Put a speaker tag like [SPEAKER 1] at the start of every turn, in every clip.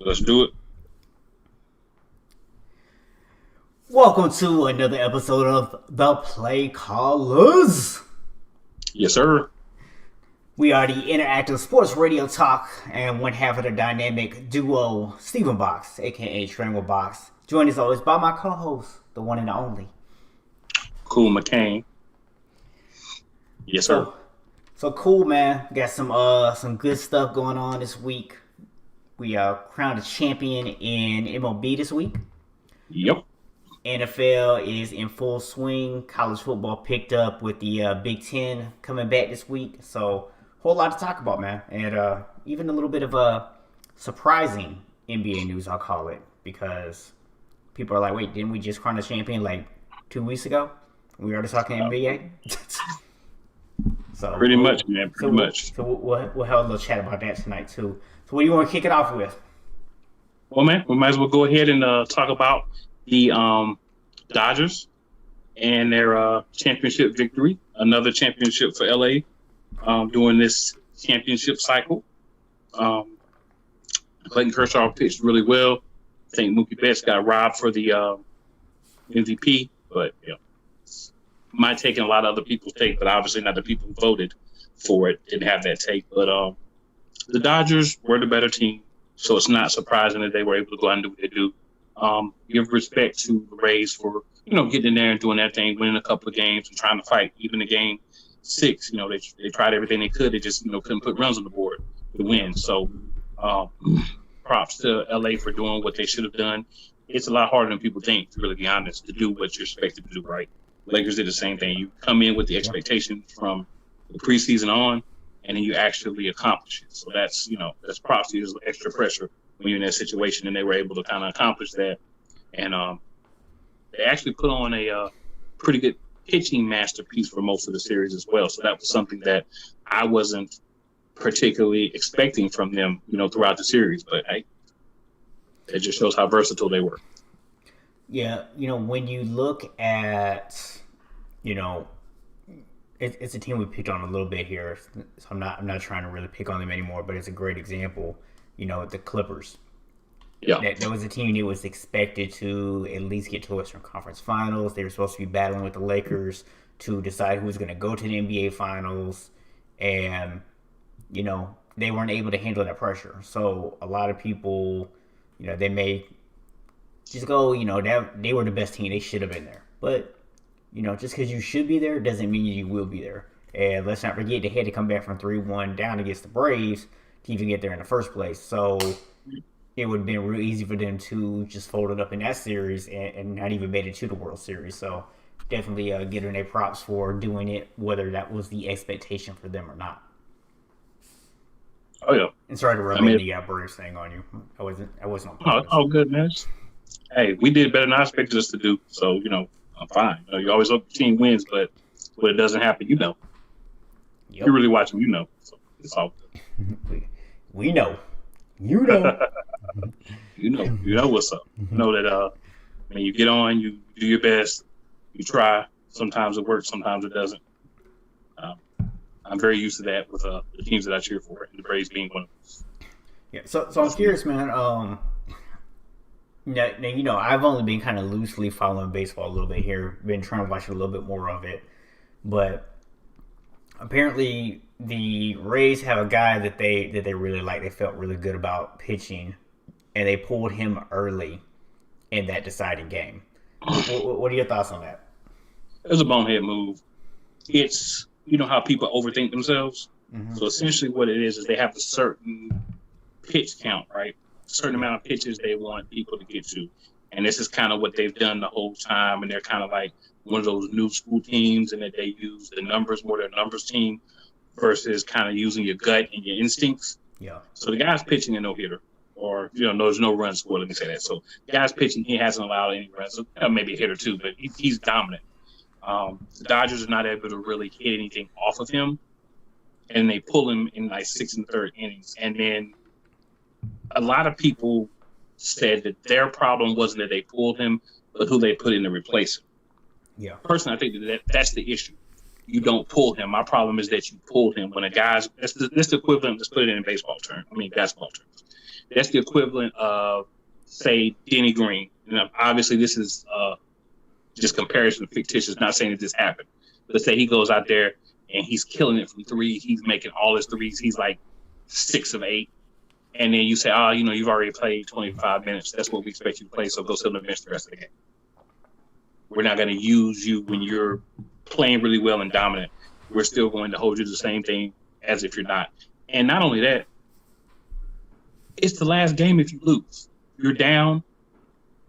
[SPEAKER 1] Let's do it.
[SPEAKER 2] Welcome to another episode of The Play Callers.
[SPEAKER 1] Yes, sir.
[SPEAKER 2] We are the interactive sports radio talk and one half of the dynamic duo, Stephen Box, aka Strangle Box. Joined as always by my co-host, the one and the only.
[SPEAKER 1] Cool McCain. Yes, sir.
[SPEAKER 2] So cool, man. Got some good stuff going on this week. We crowned a champion in MLB this week.
[SPEAKER 1] Yep.
[SPEAKER 2] NFL is in full swing. College football picked up with the Big Ten coming back this week. So, whole lot to talk about, man. And even a little bit of surprising NBA news, I'll call it. Because people are like, wait, didn't we just crown a champion like 2 weeks ago? We already talking NBA?
[SPEAKER 1] Pretty much, man. Pretty much.
[SPEAKER 2] So, we'll have a little chat about that tonight, too. So, what do you want to kick it off with?
[SPEAKER 1] Well, man, we might as well go ahead and talk about the Dodgers and their championship victory. Another championship for LA during this championship cycle. Clayton Kershaw pitched really well. I think Mookie Betts got robbed for the MVP, but might take in a lot of other people's take, but obviously not the people who voted for it didn't have that take. But the Dodgers were the better team, so it's not surprising that they were able to go out and do what they do. Give respect to the Rays for, getting in there and doing that thing, winning a couple of games and trying to fight. Even in game 6, they tried everything they could. They just, couldn't put runs on the board to win. So props to LA for doing what they should have done. It's a lot harder than people think, to really be honest, to do what you're expected to do, right? Lakers did the same thing. You come in with the expectations from the preseason on, and then you actually accomplish it. So that's props to you. There's extra pressure when you're in that situation, and they were able to kind of accomplish that. And they actually put on a pretty good pitching masterpiece for most of the series as well. So that was something that I wasn't particularly expecting from them, throughout the series. But hey, it just shows how versatile they were.
[SPEAKER 2] Yeah, when you look at, it's a team we picked on a little bit here. So I'm not trying to really pick on them anymore, but it's a great example. The Clippers.
[SPEAKER 1] Yeah,
[SPEAKER 2] that was a team that was expected to at least get to the Western Conference Finals. They were supposed to be battling with the Lakers to decide who was going to go to the NBA Finals, and they weren't able to handle that pressure. So a lot of people, they may just go, they were the best team. They should have been there. But, just because you should be there doesn't mean you will be there. And let's not forget, they had to come back from 3-1 down against the Braves to even get there in the first place. So it would have been real easy for them to just fold it up in that series and not even made it to the World Series. So definitely getting their props for doing it, whether that was the expectation for them or not.
[SPEAKER 1] Oh, yeah.
[SPEAKER 2] And sorry to rub the Braves thing on you. I wasn't on
[SPEAKER 1] purpose. Oh, good, man. Hey, we did better than I expected us to do. So, I'm fine. You always hope the team wins, but when it doesn't happen, Yep. You're really watching, So it's all
[SPEAKER 2] good. We know. You know.
[SPEAKER 1] You know what's up. You know that when you get on, you do your best, you try. Sometimes it works, sometimes it doesn't. I'm very used to that with the teams that I cheer for, and the Braves being one of those.
[SPEAKER 2] Yeah, so I'm curious, man. Now, I've only been kind of loosely following baseball a little bit here. Been trying to watch a little bit more of it, but apparently the Rays have a guy that they really like. They felt really good about pitching, and they pulled him early in that deciding game. What are your thoughts on that?
[SPEAKER 1] It was a bonehead move. It's how people overthink themselves. Mm-hmm. So essentially, what it is they have a certain pitch count, right? A certain amount of pitches they want people to get to, and this is kind of what they've done the whole time. And they're kind of like one of those new school teams, and that they use the numbers more. Their numbers team versus kind of using your gut and your instincts.
[SPEAKER 2] Yeah.
[SPEAKER 1] So the guy's pitching a no-hitter, or there's no runs scored. Let me say that. So the guy's pitching, he hasn't allowed any runs. So maybe a hit or two, but he's dominant. The Dodgers are not able to really hit anything off of him, and they pull him in like 6th and 3rd innings. And then a lot of people said that their problem wasn't that they pulled him, but who they put in to replace him.
[SPEAKER 2] Yeah.
[SPEAKER 1] Personally, I think that's the issue. you don't pull him. My problem is that you pull him when a guy's that's the equivalent. Let's put it in baseball terms. I mean basketball terms. That's the equivalent of say Denny Green. Obviously this is just comparison fictitious. Not saying that this happened. Let's say he goes out there and he's killing it from three. He's making all his threes. He's like 6 of 8. And then you say, you've already played 25 minutes. That's what we expect you to play. So go sit on the bench the rest of the game. We're not going to use you when you're playing really well and dominant. We're still going to hold you to the same thing as if you're not. And not only that, it's the last game if you lose. You're down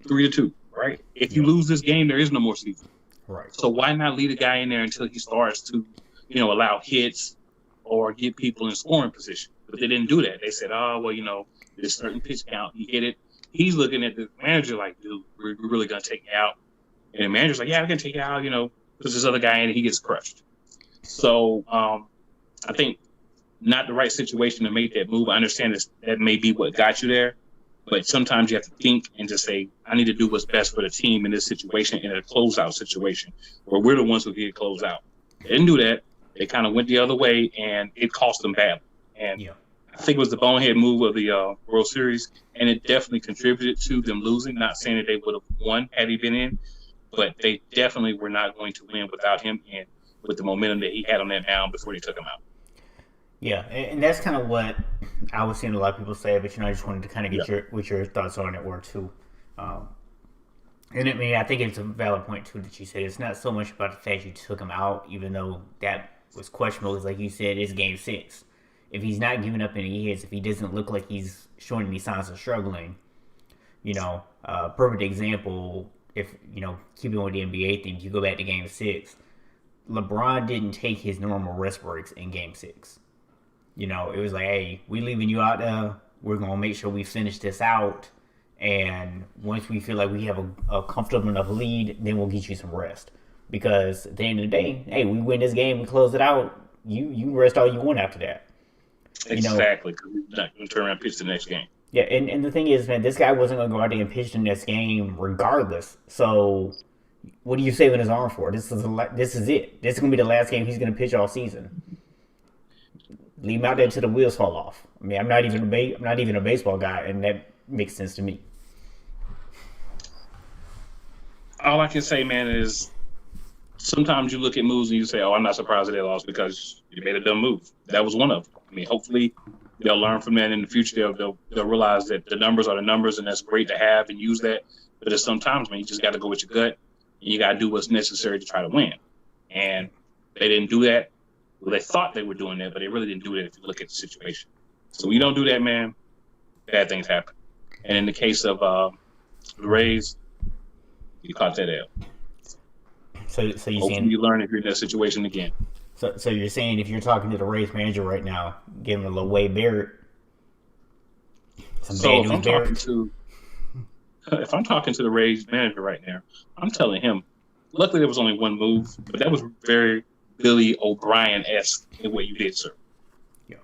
[SPEAKER 1] 3-2, right? If you lose this game, there is no more season.
[SPEAKER 2] Right.
[SPEAKER 1] So why not leave a guy in there until he starts to, allow hits or get people in scoring position? But they didn't do that. They said, this certain pitch count, he hit it. He's looking at the manager like, dude, we're really going to take you out. And the manager's like, yeah, I can take you out, because this other guy in it, he gets crushed. So I think not the right situation to make that move. I understand that may be what got you there. But sometimes you have to think and just say, I need to do what's best for the team in this situation, in a closeout situation, where we're the ones who get closed out. They didn't do that. They kind of went the other way, and it cost them badly. And I think it was the bonehead move of the World Series, and it definitely contributed to them losing. Not saying that they would have won had he been in, but they definitely were not going to win without him and with the momentum that he had on that mound before they took him out.
[SPEAKER 2] Yeah, and that's kind of what I was seeing a lot of people say, but I just wanted to kind of get your thoughts on it were too. And I mean, I think it's a valid point too that you said. It's not so much about the fact you took him out, even though that was questionable. Because like you said, it's Game 6. If he's not giving up any hits, if he doesn't look like he's showing any signs of struggling, perfect example. If keeping with the NBA thing, you go back to Game 6. LeBron didn't take his normal rest breaks in Game 6. It was like, hey, we leaving you out there. We're going to make sure we finish this out. And once we feel like we have a comfortable enough lead, then we'll get you some rest. Because at the end of the day, hey, we win this game, we close it out. You rest all you want after that.
[SPEAKER 1] Exactly. Because we're not going to turn around and pitch the next game.
[SPEAKER 2] Yeah, and the thing is, man, this guy wasn't going to go out there and pitch the next game regardless. So what are you saving his arm for? This is it. This is going to be the last game he's going to pitch all season. Leave him out there till the wheels fall off. I mean, I'm not even a baseball guy, and that makes sense to me.
[SPEAKER 1] All I can say, man, is sometimes you look at moves and you say, "Oh, I'm not surprised that they lost because you made a dumb move." That was one of them. I mean, hopefully they'll learn from that in the future. They'll realize that the numbers are the numbers, and that's great to have and use that. But there's sometimes, man, you just got to go with your gut, and you got to do what's necessary to try to win. And they didn't do that. Well, they thought they were doing that, but they really didn't do that if you look at the situation. So when you don't do that, man, bad things happen. And in the case of the Rays, you caught that L.
[SPEAKER 2] So you're saying
[SPEAKER 1] you learn if you're in that situation again.
[SPEAKER 2] So you're saying if you're talking to the Rays manager right now, give him a little Wade Barrett.
[SPEAKER 1] If I'm talking to the Rays manager right now, I'm telling him, luckily there was only one move, but that was very Billy O'Brien-esque in what you did, sir.
[SPEAKER 2] Yeah.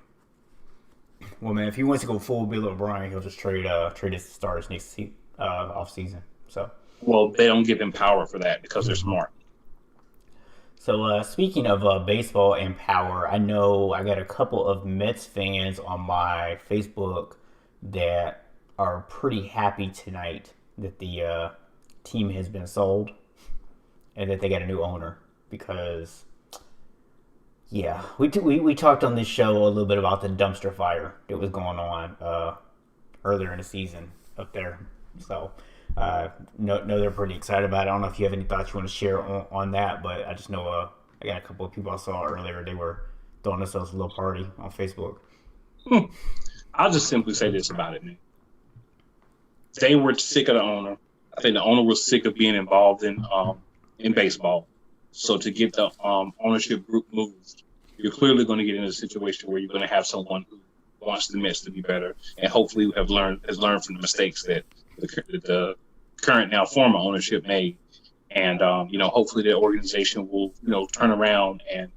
[SPEAKER 2] Well, man, if he wants to go full Billy O'Brien, he'll just trade his starters next off season. So.
[SPEAKER 1] Well, they don't give him power for that because they're smart.
[SPEAKER 2] So, speaking of baseball and power, I know I got a couple of Mets fans on my Facebook that are pretty happy tonight that the team has been sold and that they got a new owner because, yeah, we talked on this show a little bit about the dumpster fire that was going on earlier in the season up there. So, no, they're pretty excited about it. I don't know if you have any thoughts you want to share on that, but I just know I got a couple of people I saw earlier. They were throwing themselves a little party on Facebook.
[SPEAKER 1] I'll just simply say this about it, man. They were sick of the owner. I think the owner was sick of being involved in baseball. So to get the ownership group moved, you're clearly going to get in a situation where you're going to have someone who wants the Mets to be better and hopefully has learned from the mistakes that the current now former ownership made. And, hopefully the organization will, turn around and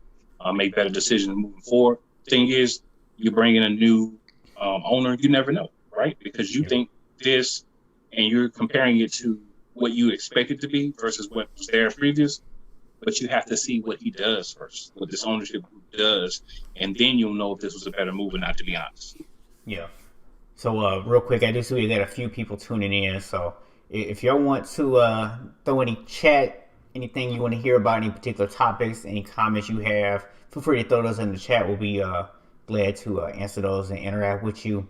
[SPEAKER 1] make better decisions moving forward. Thing is, you bring in a new owner, you never know, right? Because you think this and you're comparing it to what you expect it to be versus what was there previous. but you have to see what he does first, what this ownership group does, and then you'll know if this was a better move or not, to be honest.
[SPEAKER 2] Yeah. So, real quick, I do see we got a few people tuning in. So, if y'all want to throw any chat, anything you want to hear about, any particular topics, any comments you have, feel free to throw those in the chat. We'll be glad to answer those and interact with you.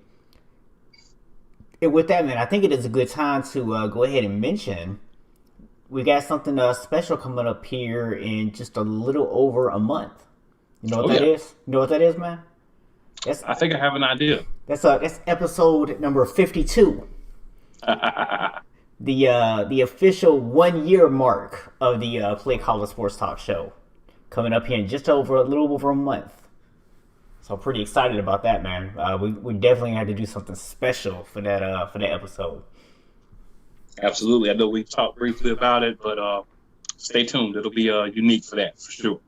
[SPEAKER 2] And with that, man, I think it is a good time to go ahead and mention we got something special coming up here in just a little over a month. You know what that is? You know what that is, man?
[SPEAKER 1] I think I have an idea.
[SPEAKER 2] That's episode number 52. The official 1 year mark of the Play College Sports Talk show coming up here in just over a little over a month. So I'm pretty excited about that, man. We definitely had to do something special for that episode.
[SPEAKER 1] Absolutely. I know we talked briefly about it, but stay tuned. It'll be unique for that, for sure.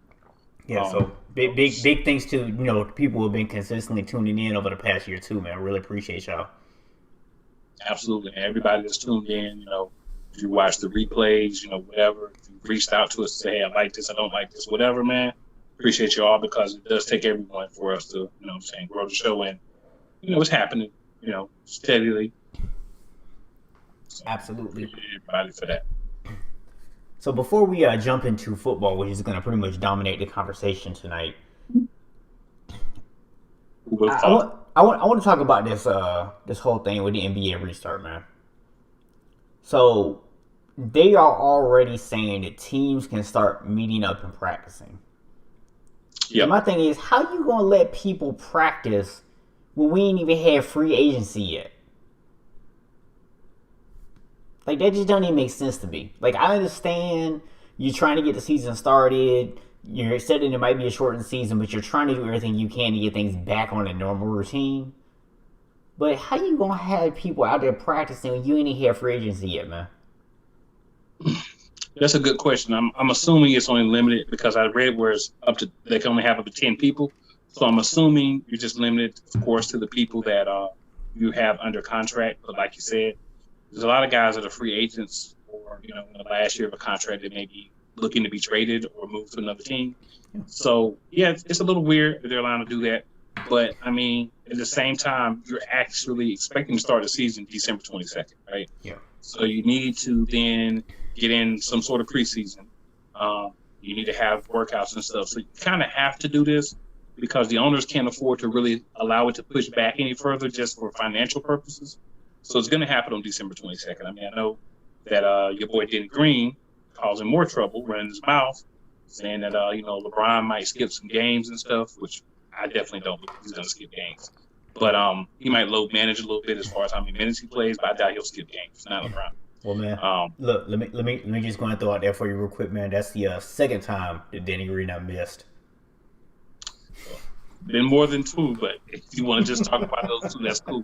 [SPEAKER 2] Yeah, so big thanks to people who have been consistently tuning in over the past year too, man. I really appreciate y'all.
[SPEAKER 1] Absolutely. Everybody that's tuned in, if you watch the replays, whatever, if you reached out to us to say, hey, I like this, I don't like this, whatever, man. Appreciate you all, because it does take everyone for us to, grow the show, and it's happening, steadily. So
[SPEAKER 2] absolutely.
[SPEAKER 1] Appreciate everybody for that.
[SPEAKER 2] So before we jump into football, which is going to pretty much dominate the conversation tonight, I want to talk about this whole thing with the NBA restart, man. So they are already saying that teams can start meeting up and practicing. Yeah. My thing is, how you gonna let people practice when we ain't even had free agency yet? Like, that just doesn't even make sense to me. Like, I understand you're trying to get the season started. You're saying it might be a shortened season, but you're trying to do everything you can to get things back on a normal routine. But how you gonna have people out there practicing when you ain't even have free agency yet, man?
[SPEAKER 1] That's a good question. I'm assuming it's only limited, because I read where it's they can only have up to 10 people. So I'm assuming you're just limited, of course, to the people that you have under contract. But like you said, there's a lot of guys that are free agents, or in the last year of a contract that may be looking to be traded or moved to another team. So yeah, it's a little weird that they're allowed to do that. But I mean, at the same time, you're actually expecting to start the season December 22nd, right?
[SPEAKER 2] Yeah.
[SPEAKER 1] So you need to then get in some sort of preseason. You need to have workouts and stuff. So you kind of have to do this, because the owners can't afford to really allow it to push back any further just for financial purposes. So it's going to happen on December 22nd. I mean, I know that your boy Denny Green causing more trouble, running his mouth, saying that LeBron might skip some games and stuff, which I definitely don't believe he's going to skip games. But he might load manage a little bit as far as how many minutes he plays, but I doubt he'll skip games. Not LeBron.
[SPEAKER 2] Well, man, look, let me just go and throw out there for you real quick, man. That's the second time that Denny Green I missed.
[SPEAKER 1] Been more than two, but if you want to just talk about those two, that's cool.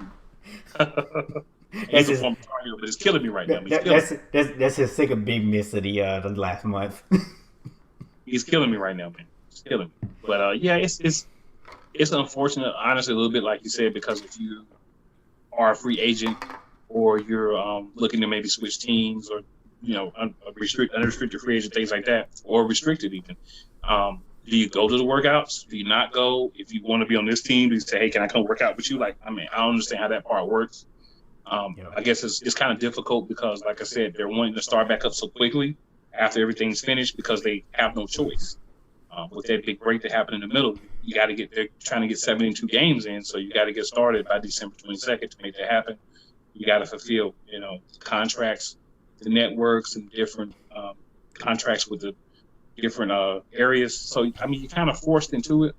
[SPEAKER 1] He's a former Tar, but it's killing me right now.
[SPEAKER 2] That's his second big miss of the last month.
[SPEAKER 1] He's killing me right now, man. He's killing me. But yeah, it's unfortunate, honestly, a little bit like you said, because if you are a free agent, or you're looking to maybe switch teams, or unrestricted free agent, things like that, or restricted even. Do you go to the workouts? Do you not go? If you want to be on this team, do you say, hey, can I come work out with you? I don't understand how that part works. I guess it's kind of difficult, because, like I said, they're wanting to start back up so quickly after everything's finished, because they have no choice. With that big break that happened in the middle, they're trying to get 72 games in, so you got to get started by December 22nd to make that happen. You got to fulfill, contracts, the networks, and different contracts with the different areas. So, I mean, you're kind of forced into it.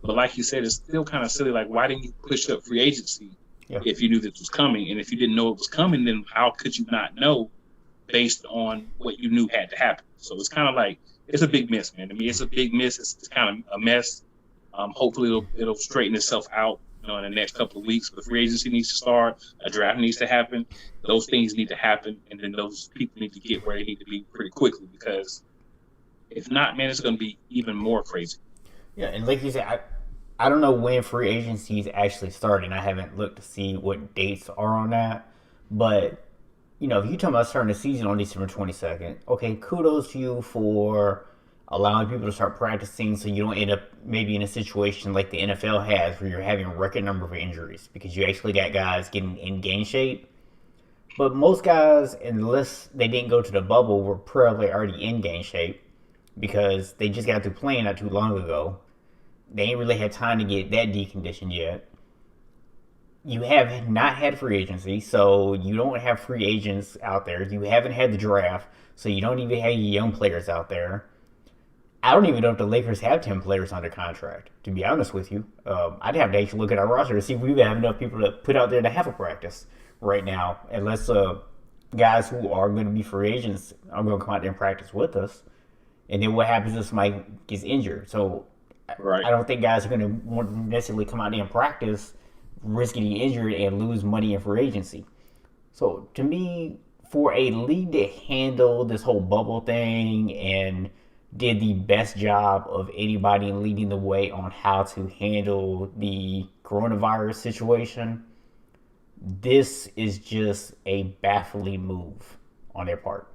[SPEAKER 1] But like you said, it's still kind of silly. Like, why didn't you push up free agency if you knew this was coming? And if you didn't know it was coming, then how could you not know based on what you knew had to happen? So it's kind of like, it's a big miss, man. I mean, it's a big miss. It's kind of a mess. Hopefully it'll straighten itself out, in the next couple of weeks. But free agency needs to start. A draft needs to happen. Those things need to happen. And then those people need to get where they need to be pretty quickly, because if not, man, it's going to be even more crazy.
[SPEAKER 2] Yeah, and like you said, I don't know when free agency is actually starting. I haven't looked to see what dates are on that. But, if you're talking about starting the season on December 22nd, okay, kudos to you for, allowing people to start practicing so you don't end up maybe in a situation like the NFL has where you're having a record number of injuries because you actually got guys getting in game shape. But most guys, unless they didn't go to the bubble, were probably already in game shape because they just got through playing not too long ago. They ain't really had time to get that deconditioned yet. You have not had free agency, so you don't have free agents out there. You haven't had the draft, so you don't even have young players out there. I don't even know if the Lakers have 10 players under contract, to be honest with you. I'd have to actually look at our roster to see if we have enough people to put out there to have a practice right now, unless guys who are going to be free agents are going to come out there and practice with us. And then what happens if somebody gets injured? So
[SPEAKER 1] Right.
[SPEAKER 2] I don't think guys are going to want to necessarily come out there and practice, risk getting injured, and lose money in free agency. So to me, for a league to handle this whole bubble thing and did the best job of anybody in leading the way on how to handle the coronavirus situation, this is just a baffling move on their part.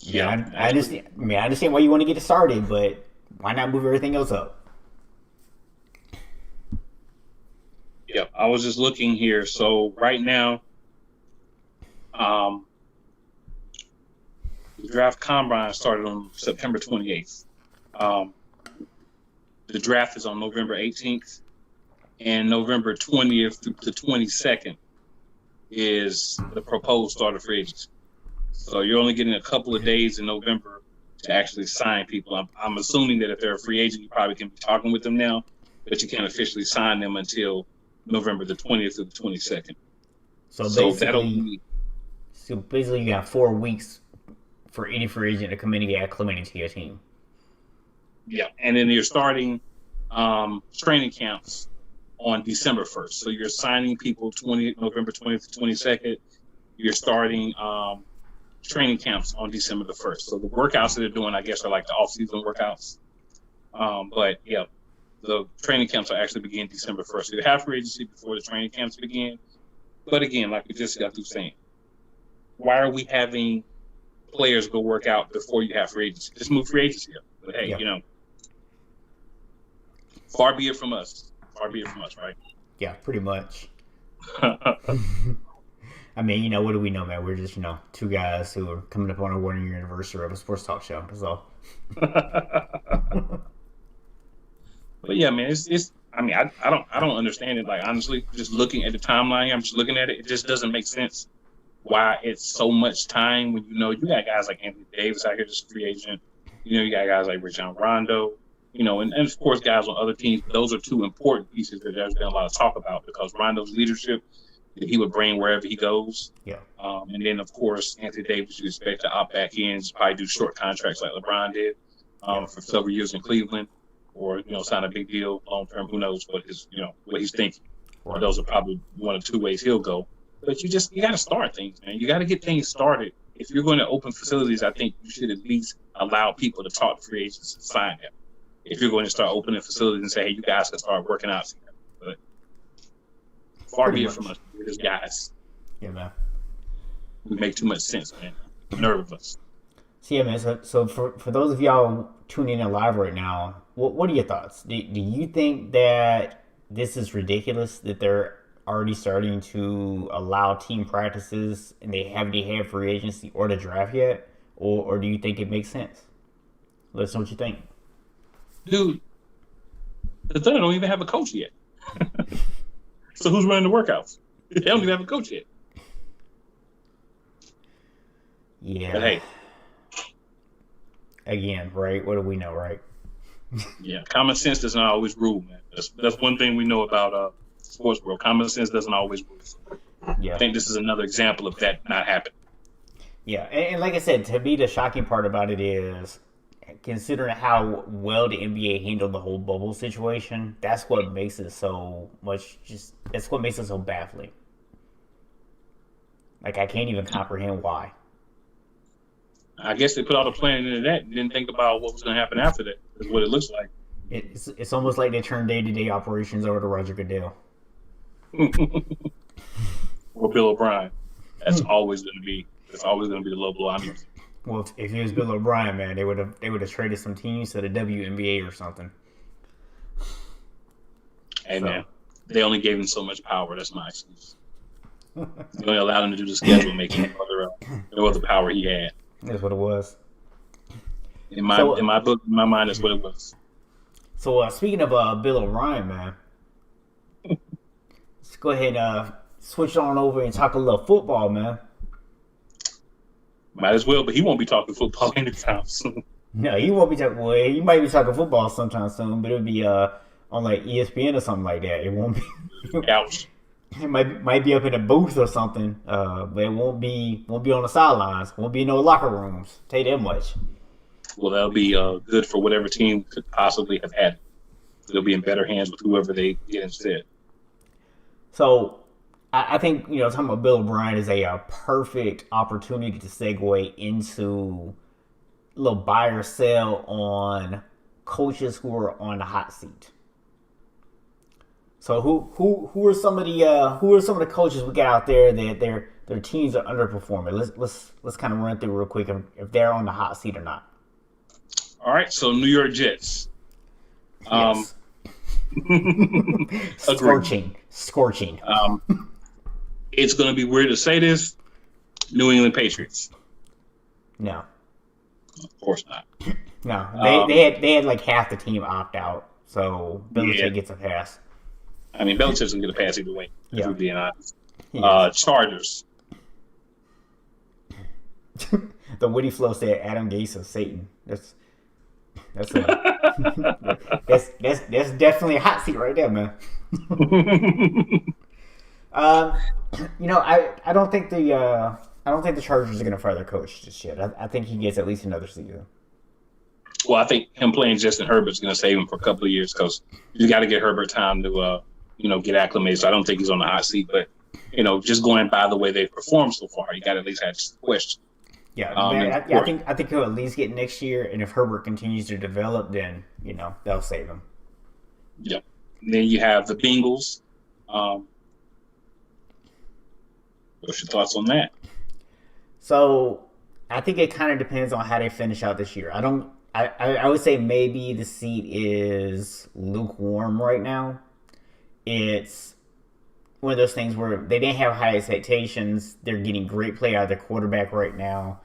[SPEAKER 1] Yeah.
[SPEAKER 2] I understand. I mean, I understand why you want to get it started, but why not move everything else up?
[SPEAKER 1] Yeah. I was just looking here. So right now, the draft combine started on September 28th. The draft is on November 18th, and November 20th through the 22nd is the proposed start of free agency. So you're only getting a couple of days in November to actually sign people. I'm assuming that if they're a free agent, you probably can be talking with them now, but you can't officially sign them until November the 20th to the 22nd.
[SPEAKER 2] So
[SPEAKER 1] that'll be,
[SPEAKER 2] basically, you got 4 weeks for any free agent to come in and get acclimated to your team.
[SPEAKER 1] yeah. And then you're starting training camps on December 1st. So you're signing people November 20th to 22nd. You're starting training camps on December the 1st. So the workouts that they're doing, I guess, are like the off-season workouts. But yeah, the training camps will actually begin December 1st. So you have free agency before the training camps begin. But again, like we just got through saying, why are we having players go work out before you have free agency? Just move free agency up. But hey, far be it from us. Far be it from us, right?
[SPEAKER 2] Yeah, pretty much. I mean, what do we know, man? We're just, two guys who are coming up on our 1 year anniversary of a sports talk show. That's all.
[SPEAKER 1] But yeah, man, it's. I mean, I don't understand it. Like, honestly, just looking at the timeline, I'm just looking at it. It just doesn't make sense why it's so much time when you got guys like Anthony Davis out here, just a free agent. You got guys like Rajon Rondo. And of course, guys on other teams. Those are two important pieces that there's been a lot of talk about because Rondo's leadership that he would bring wherever he goes.
[SPEAKER 2] Yeah.
[SPEAKER 1] And then, of course, Anthony Davis you expect to opt back in, probably do short contracts like LeBron did for several years in Cleveland, or sign a big deal long term. Who knows what he's thinking? Right. Those are probably one or two ways he'll go. But you got to start things, man. You got to get things started. If you're going to open facilities, I think you should at least allow people to talk to free agents and sign them. If you're going to start opening facilities and say, hey, you guys can start working out together. But far be it from us. We're just guys.
[SPEAKER 2] Yeah, man.
[SPEAKER 1] We make too much sense, man. Nerve of us.
[SPEAKER 2] So, yeah, man. So for those of y'all tuning in live right now, what are your thoughts? Do you think that this is ridiculous that they're already starting to allow team practices and they haven't had free agency or the draft yet? Or do you think it makes sense? Let us know what you think.
[SPEAKER 1] Dude, the Thunder don't even have a coach yet. So who's running the workouts? They don't even have a coach yet.
[SPEAKER 2] Yeah.
[SPEAKER 1] But hey.
[SPEAKER 2] Again, right? What do we know, right?
[SPEAKER 1] Yeah, common sense doesn't always rule, man. That's one thing we know about sports world. Common sense doesn't always rule. Yeah. I think this is another example of that not happening.
[SPEAKER 2] Yeah, and like I said, to me, the shocking part about it is, considering how well the NBA handled the whole bubble situation, that's what makes it so much. That's what makes it so baffling. Like, I can't even comprehend why.
[SPEAKER 1] I guess they put all the planning into that and didn't think about what was going to happen after that. Is what it looks like.
[SPEAKER 2] It's almost like they turned day-to-day operations over to Roger Goodell.
[SPEAKER 1] Or Bill O'Brien. That's always going to be the low blow I'm using.
[SPEAKER 2] Well, if it was Bill O'Brien, man, they would have traded some teams to the WNBA or something.
[SPEAKER 1] Hey, man, they only gave him so much power. That's my excuse. They only allowed him to do the schedule, making no other power he had.
[SPEAKER 2] That's what it was.
[SPEAKER 1] In my book, in my mind, that's what it was.
[SPEAKER 2] So speaking of Bill O'Brien, man, let's go ahead and switch on over and talk a little football, man.
[SPEAKER 1] Might as well, but he won't be talking football anytime soon.
[SPEAKER 2] No, he won't be talking. Well, he might be talking football sometime soon, but it'll be on like ESPN or something like that. It won't be.
[SPEAKER 1] Couch.
[SPEAKER 2] It might be up in a booth or something, but it won't be on the sidelines. Won't be no locker rooms. Tell you that much.
[SPEAKER 1] Well, that'll be good for whatever team could possibly have had it. They'll be in better hands with whoever they get instead.
[SPEAKER 2] So, I think, talking about Bill O'Brien is a perfect opportunity to segue into a little buy or sell on coaches who are on the hot seat. So who are some of the coaches we got out there that their teams are underperforming? Let's kind of run through real quick if they're on the hot seat or not.
[SPEAKER 1] All right, so New York Jets.
[SPEAKER 2] Yes. Scorching.
[SPEAKER 1] It's going to be weird to say this. New England Patriots.
[SPEAKER 2] No.
[SPEAKER 1] Of course not.
[SPEAKER 2] No, they had like half the team opt out, so Belichick gets a pass.
[SPEAKER 1] I mean, Belichick's going to get a pass either way, if we're being honest. Chargers.
[SPEAKER 2] The Witty Flow said Adam Gase is Satan. That's definitely a hot seat right there, man. I don't think the Chargers are going to fire their coach just yet. I think he gets at least another season.
[SPEAKER 1] Well, I think him playing Justin Herbert's going to save him for a couple of years because you got to get Herbert time to get acclimated. So I don't think he's on the hot seat, but just going by the way they've performed so far, you got to at least have a question.
[SPEAKER 2] Yeah, I think he'll at least get next year, and if Herbert continues to develop, then they'll save him.
[SPEAKER 1] Yeah. And then you have the Bengals. What's your thoughts on that?
[SPEAKER 2] So I think it kind of depends on how they finish out this year. I would say maybe the seat is lukewarm right now. It's one of those things where they didn't have high expectations. They're getting great play out of their quarterback right now.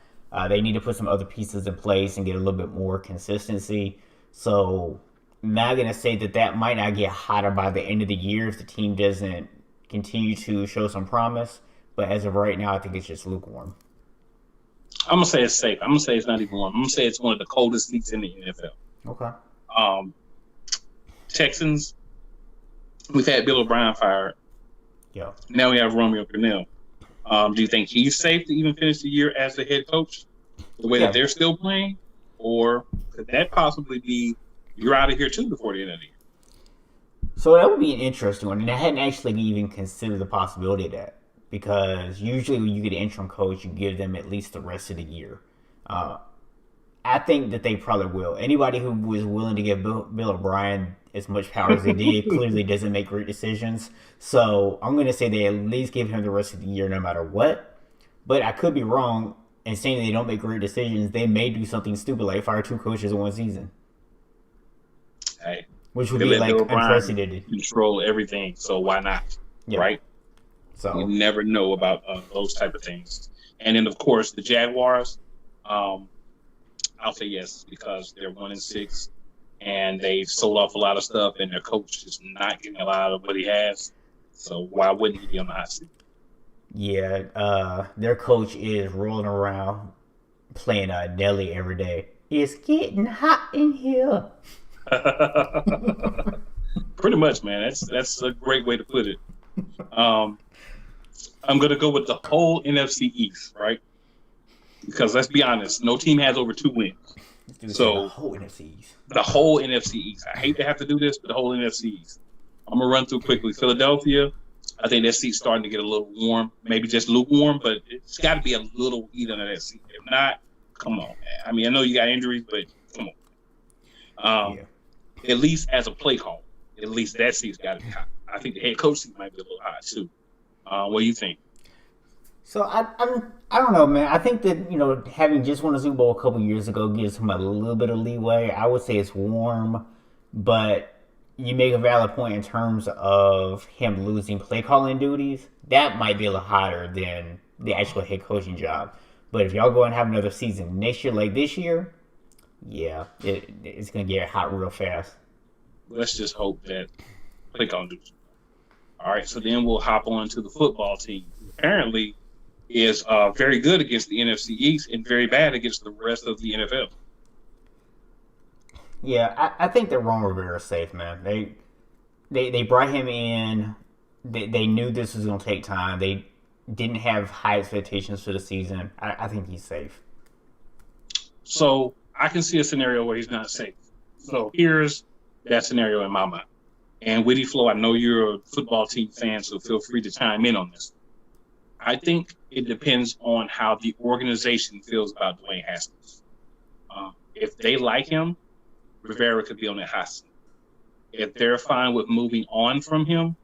[SPEAKER 2] They need to put some other pieces in place and get a little bit more consistency. So I'm not going to say that might not get hotter by the end of the year if the team doesn't continue to show some promise. But as of right now, I think it's just lukewarm.
[SPEAKER 1] I'm going to say it's safe. I'm going to say it's not even warm. I'm going to say it's one of the coldest seats in the NFL.
[SPEAKER 2] Okay.
[SPEAKER 1] Texans, we've had Bill O'Brien fired.
[SPEAKER 2] Yeah.
[SPEAKER 1] Now we have Romeo Crennel. Do you think he's safe to even finish the year as the head coach, the way that they're still playing? Or could that possibly be you're out of here too before the end of the year?
[SPEAKER 2] So that would be an interesting one. And I hadn't actually even considered the possibility of that. Because usually when you get an interim coach, you give them at least the rest of the year. I think that they probably will. Anybody who was willing to give Bill O'Brien as much power as they did clearly doesn't make great decisions. So I'm going to say they at least give him the rest of the year no matter what. But I could be wrong in saying they don't make great decisions. They may do something stupid like fire 2 coaches in one season.
[SPEAKER 1] Hey,
[SPEAKER 2] which would be like unprecedented.
[SPEAKER 1] Control everything, so why not? Yeah. Right? So you never know about those type of things. And then, of course, the Jaguars, I'll say yes because they're 1-6, and they've sold off a lot of stuff, and their coach is not getting a lot of what he has. So why wouldn't he be on the hot seat?
[SPEAKER 2] Yeah, their coach is rolling around playing Nelly every day. It's getting hot in here.
[SPEAKER 1] Pretty much, man. That's a great way to put it. I'm going to go with the whole NFC East, right? Because let's be honest, no team has over 2 wins. So
[SPEAKER 2] the whole NFC East.
[SPEAKER 1] The whole NFC East. I hate to have to do this, but the whole NFC East. I'm going to run through quickly. Philadelphia, I think that seat's starting to get a little warm. Maybe just lukewarm, but it's got to be a little heat under that seat. If not, come on, man. I mean, I know you got injuries, but come on. At least as a play call, at least that seat's got to be hot. I think the head coach seat might be a little hot, too. What do you think?
[SPEAKER 2] So I'm I don't know, man. I think that, having just won a Super Bowl a couple years ago gives him a little bit of leeway. I would say it's warm, but you make a valid point in terms of him losing play calling duties. That might be a little hotter than the actual head coaching job. But if y'all go and have another season next year like this year, yeah, it's going to get hot real fast.
[SPEAKER 1] Let's just hope that play calling duties. All right, so then we'll hop on to the football team. Apparently, is very good against the NFC East and very bad against the rest of the NFL.
[SPEAKER 2] Yeah, I think that Ron Rivera is safe, man. They brought him in. They knew this was going to take time. They didn't have high expectations for the season. I think he's safe.
[SPEAKER 1] So I can see a scenario where he's not safe. So here's that scenario in my mind. And Witty Flo, I know you're a football team fan, so feel free to chime in on this. I think it depends on how the organization feels about Dwayne Haskins. If they like him, Rivera could be on that hot seat. If they're fine with moving on from him,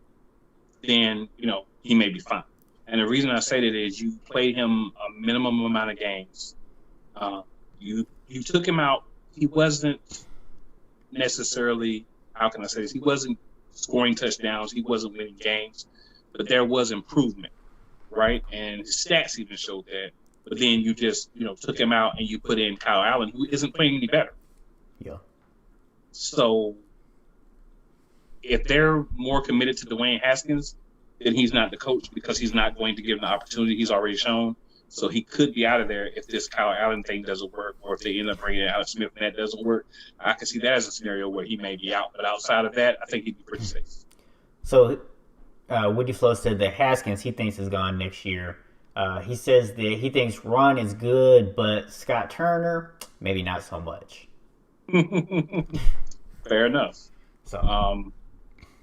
[SPEAKER 1] then, he may be fine. And the reason I say that is you played him a minimum amount of games. You took him out. He wasn't necessarily, how can I say this? He wasn't scoring touchdowns. He wasn't winning games. But there was improvement, right? And his stats even showed that. But then you just, took him out and you put in Kyle Allen, who isn't playing any better.
[SPEAKER 2] Yeah.
[SPEAKER 1] So if they're more committed to Dwayne Haskins, then he's not the coach because he's not going to give him the opportunity he's already shown. So he could be out of there if this Kyle Allen thing doesn't work, or if they end up bringing in Alex Smith and that doesn't work. I can see that as a scenario where he may be out. But outside of that, I think he'd be pretty safe.
[SPEAKER 2] So Woody Flo said that Haskins, he thinks, is gone next year. He says that he thinks Ron is good, but Scott Turner, maybe not so much.
[SPEAKER 1] Fair enough.
[SPEAKER 2] So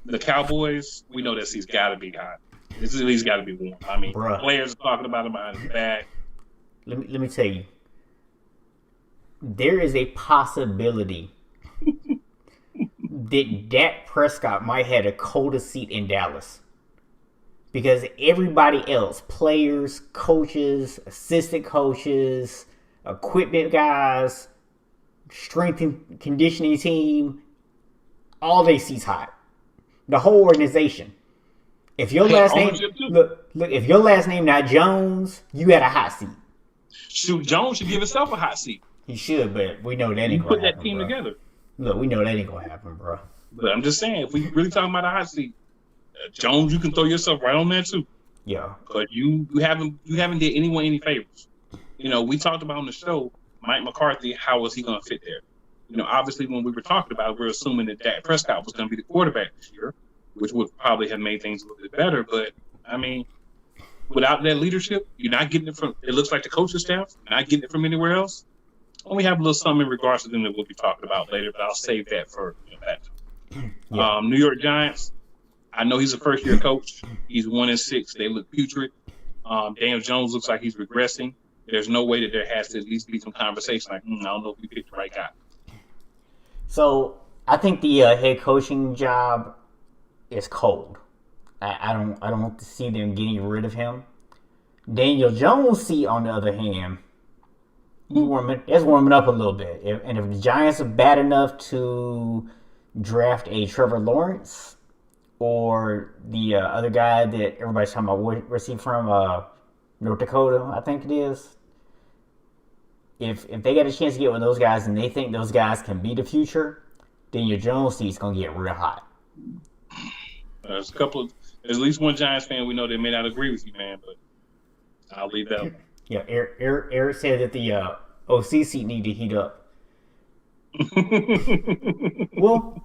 [SPEAKER 1] the Cowboys, we know this. He's got to be hot. This at least got to be warm. I mean, players are talking about him behind his back.
[SPEAKER 2] Let me tell you, there is a possibility that Dak Prescott might have a coldest seat in Dallas. Because everybody else, players, coaches, assistant coaches, equipment guys, strength and conditioning team, all they see's hot. The whole organization. If your last name if your last name not Jones, you got a hot seat.
[SPEAKER 1] Shoot, Jones should give himself a hot seat.
[SPEAKER 2] He should, but we know that ain't gonna happen.
[SPEAKER 1] Put that team together.
[SPEAKER 2] Look, we know that ain't gonna happen, bro.
[SPEAKER 1] But I'm just saying, if we really talking about a hot seat, Jones, you can throw yourself right on there too.
[SPEAKER 2] Yeah.
[SPEAKER 1] But you haven't did anyone any favors. We talked about on the show, Mike McCarthy, how was he going to fit there? Obviously when we were talking about it, we're assuming that Dak Prescott was going to be the quarterback this year, which would probably have made things a little bit better. But, I mean, without that leadership, you're not getting it from, it looks like the coaching staff, you're not getting it from anywhere else. And we have a little something in regards to them that we'll be talking about later, but I'll save that for that. Yeah. New York Giants, I know he's a first-year coach. He's 1-6. They look putrid. Daniel Jones looks like he's regressing. There's no way that there has to at least be some conversation like, I don't know if we picked the right guy.
[SPEAKER 2] So I think the head coaching job is cold. I don't see them getting rid of him. Daniel Jones' seat, on the other hand, it's warming up a little bit. And if the Giants are bad enough to draft a Trevor Lawrence, or the other guy that everybody's talking about, where's he from? North Dakota, I think it is. If they get a chance to get with those guys and they think those guys can be the future, then your Jones seat's going to get real hot.
[SPEAKER 1] There's at least one Giants fan we know that may not agree with you, man, but I'll leave that.
[SPEAKER 2] Yeah, Eric said that the OC seat need to heat up. Well,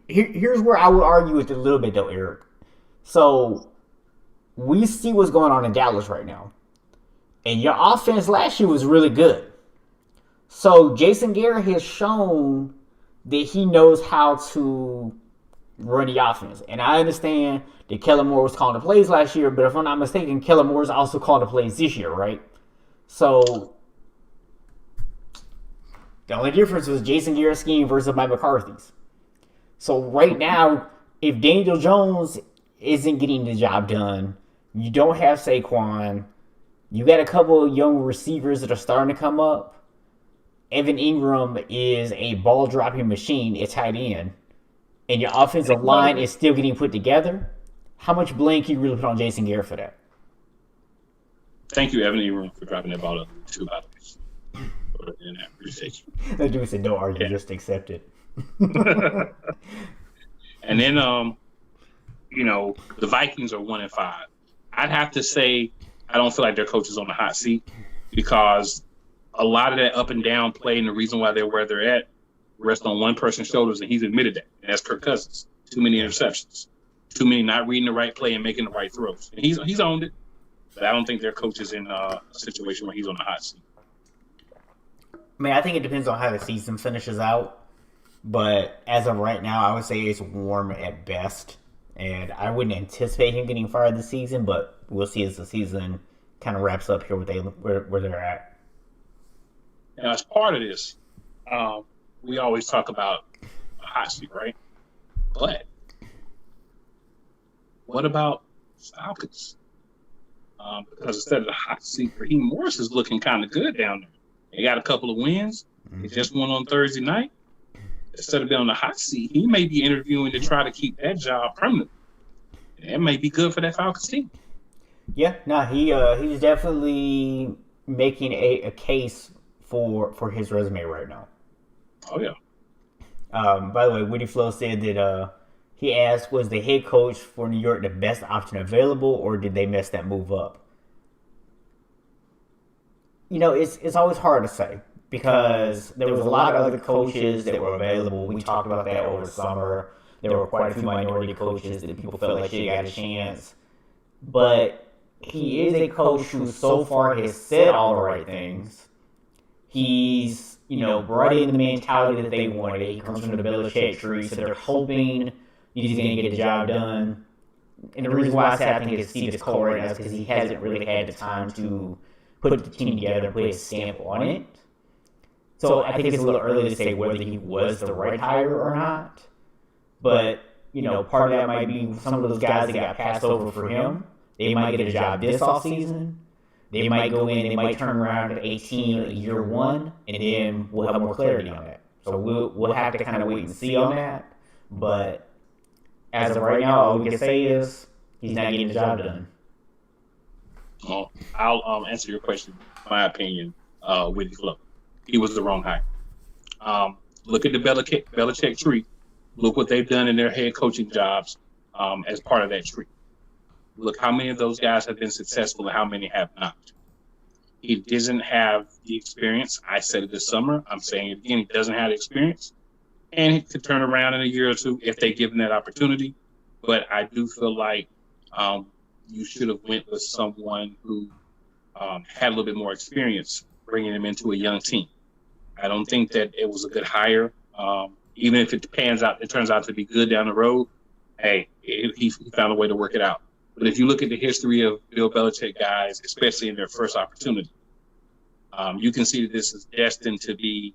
[SPEAKER 2] here's where I would argue with it a little bit, though, Eric. So, we see what's going on in Dallas right now. And your offense last year was really good. So, Jason Garrett has shown that he knows how to run the offense. And I understand that Kellen Moore was calling the plays last year, but if I'm not mistaken, Kellen Moore's also calling the plays this year, right? So, the only difference was Jason Garrett's scheme versus Mike McCarthy's. So right now, if Daniel Jones isn't getting the job done, you don't have Saquon, You got a couple of young receivers that are starting to come up. Evan Ingram is a ball dropping machine at tight end, and your offensive line is still getting put together. How much blame can you really put on Jason Garrett for that?
[SPEAKER 1] Thank you, Evan Ingram, for dropping that ball up too, by the way. I appreciate you.
[SPEAKER 2] That dude said, "Don't argue, just accept it."
[SPEAKER 1] And then, the Vikings are 1-5. I'd have to say I don't feel like their coach is on the hot seat because a lot of that up and down play and the reason why they're where they're at rests on one person's shoulders, and he's admitted that. And that's Kirk Cousins. Too many interceptions, too many not reading the right play and making the right throws. And he's owned it, but I don't think their coach is in a situation where he's on the hot seat.
[SPEAKER 2] I mean, I think it depends on how the season finishes out. But as of right now, I would say it's warm at best. And I wouldn't anticipate him getting fired this season, but we'll see as the season kind of wraps up here where they're at.
[SPEAKER 1] Now, as part of this, we always talk about a hot seat, right? But what about Falcons? Because instead of the hot seat, Raheem Morris is looking kind of good down there. They got a couple of wins. They just won on Thursday night. Instead of being on the hot seat, he may be interviewing to try to keep that job permanent. And that may be good for that Falcons team.
[SPEAKER 2] Yeah, no, he's definitely making a case for his resume right now.
[SPEAKER 1] Oh, yeah.
[SPEAKER 2] By the way, Woody Flo said that he asked, was the head coach for New York the best option available, or did they mess that move up? It's always hard to say because there was a lot of other coaches that were available. We talked about that over the summer. There were quite a few minority coaches that people felt like he got a chance. But he is a coach who so far has said all the right things. He's, brought in the mentality that they wanted. He comes from the Belichick tree, so they're hoping he's going to get the job done. And the reason why I say I think it's Steve Cole right now is because he hasn't really had the time to put the team together and put his stamp on it. So I think it's a little early to say whether he was the right hire or not. But, part of that might be some of those guys that got passed over for him. They might get a job this offseason. They might go in, they might turn around at 18 year one, and then we'll have more clarity on that. So we'll have to kind of wait and see on that. But as of right now, all we can say is he's not getting the job done.
[SPEAKER 1] Well, I'll answer your question. My opinion, Woody Flo. He was the wrong hire. Look at the Belichick tree. Look what they've done in their head coaching jobs as part of that tree. Look how many of those guys have been successful and how many have not. He doesn't have the experience. I said it this summer. I'm saying it again. He doesn't have the experience. And he could turn around in a year or two if they give him that opportunity. But I do feel like you should have went with someone who had a little bit more experience bringing him into a young team. I don't think that it was a good hire. Even if it turns out to be good down the road, hey, he found a way to work it out. But if you look at the history of Bill Belichick guys, especially in their first opportunity, you can see that this is destined to be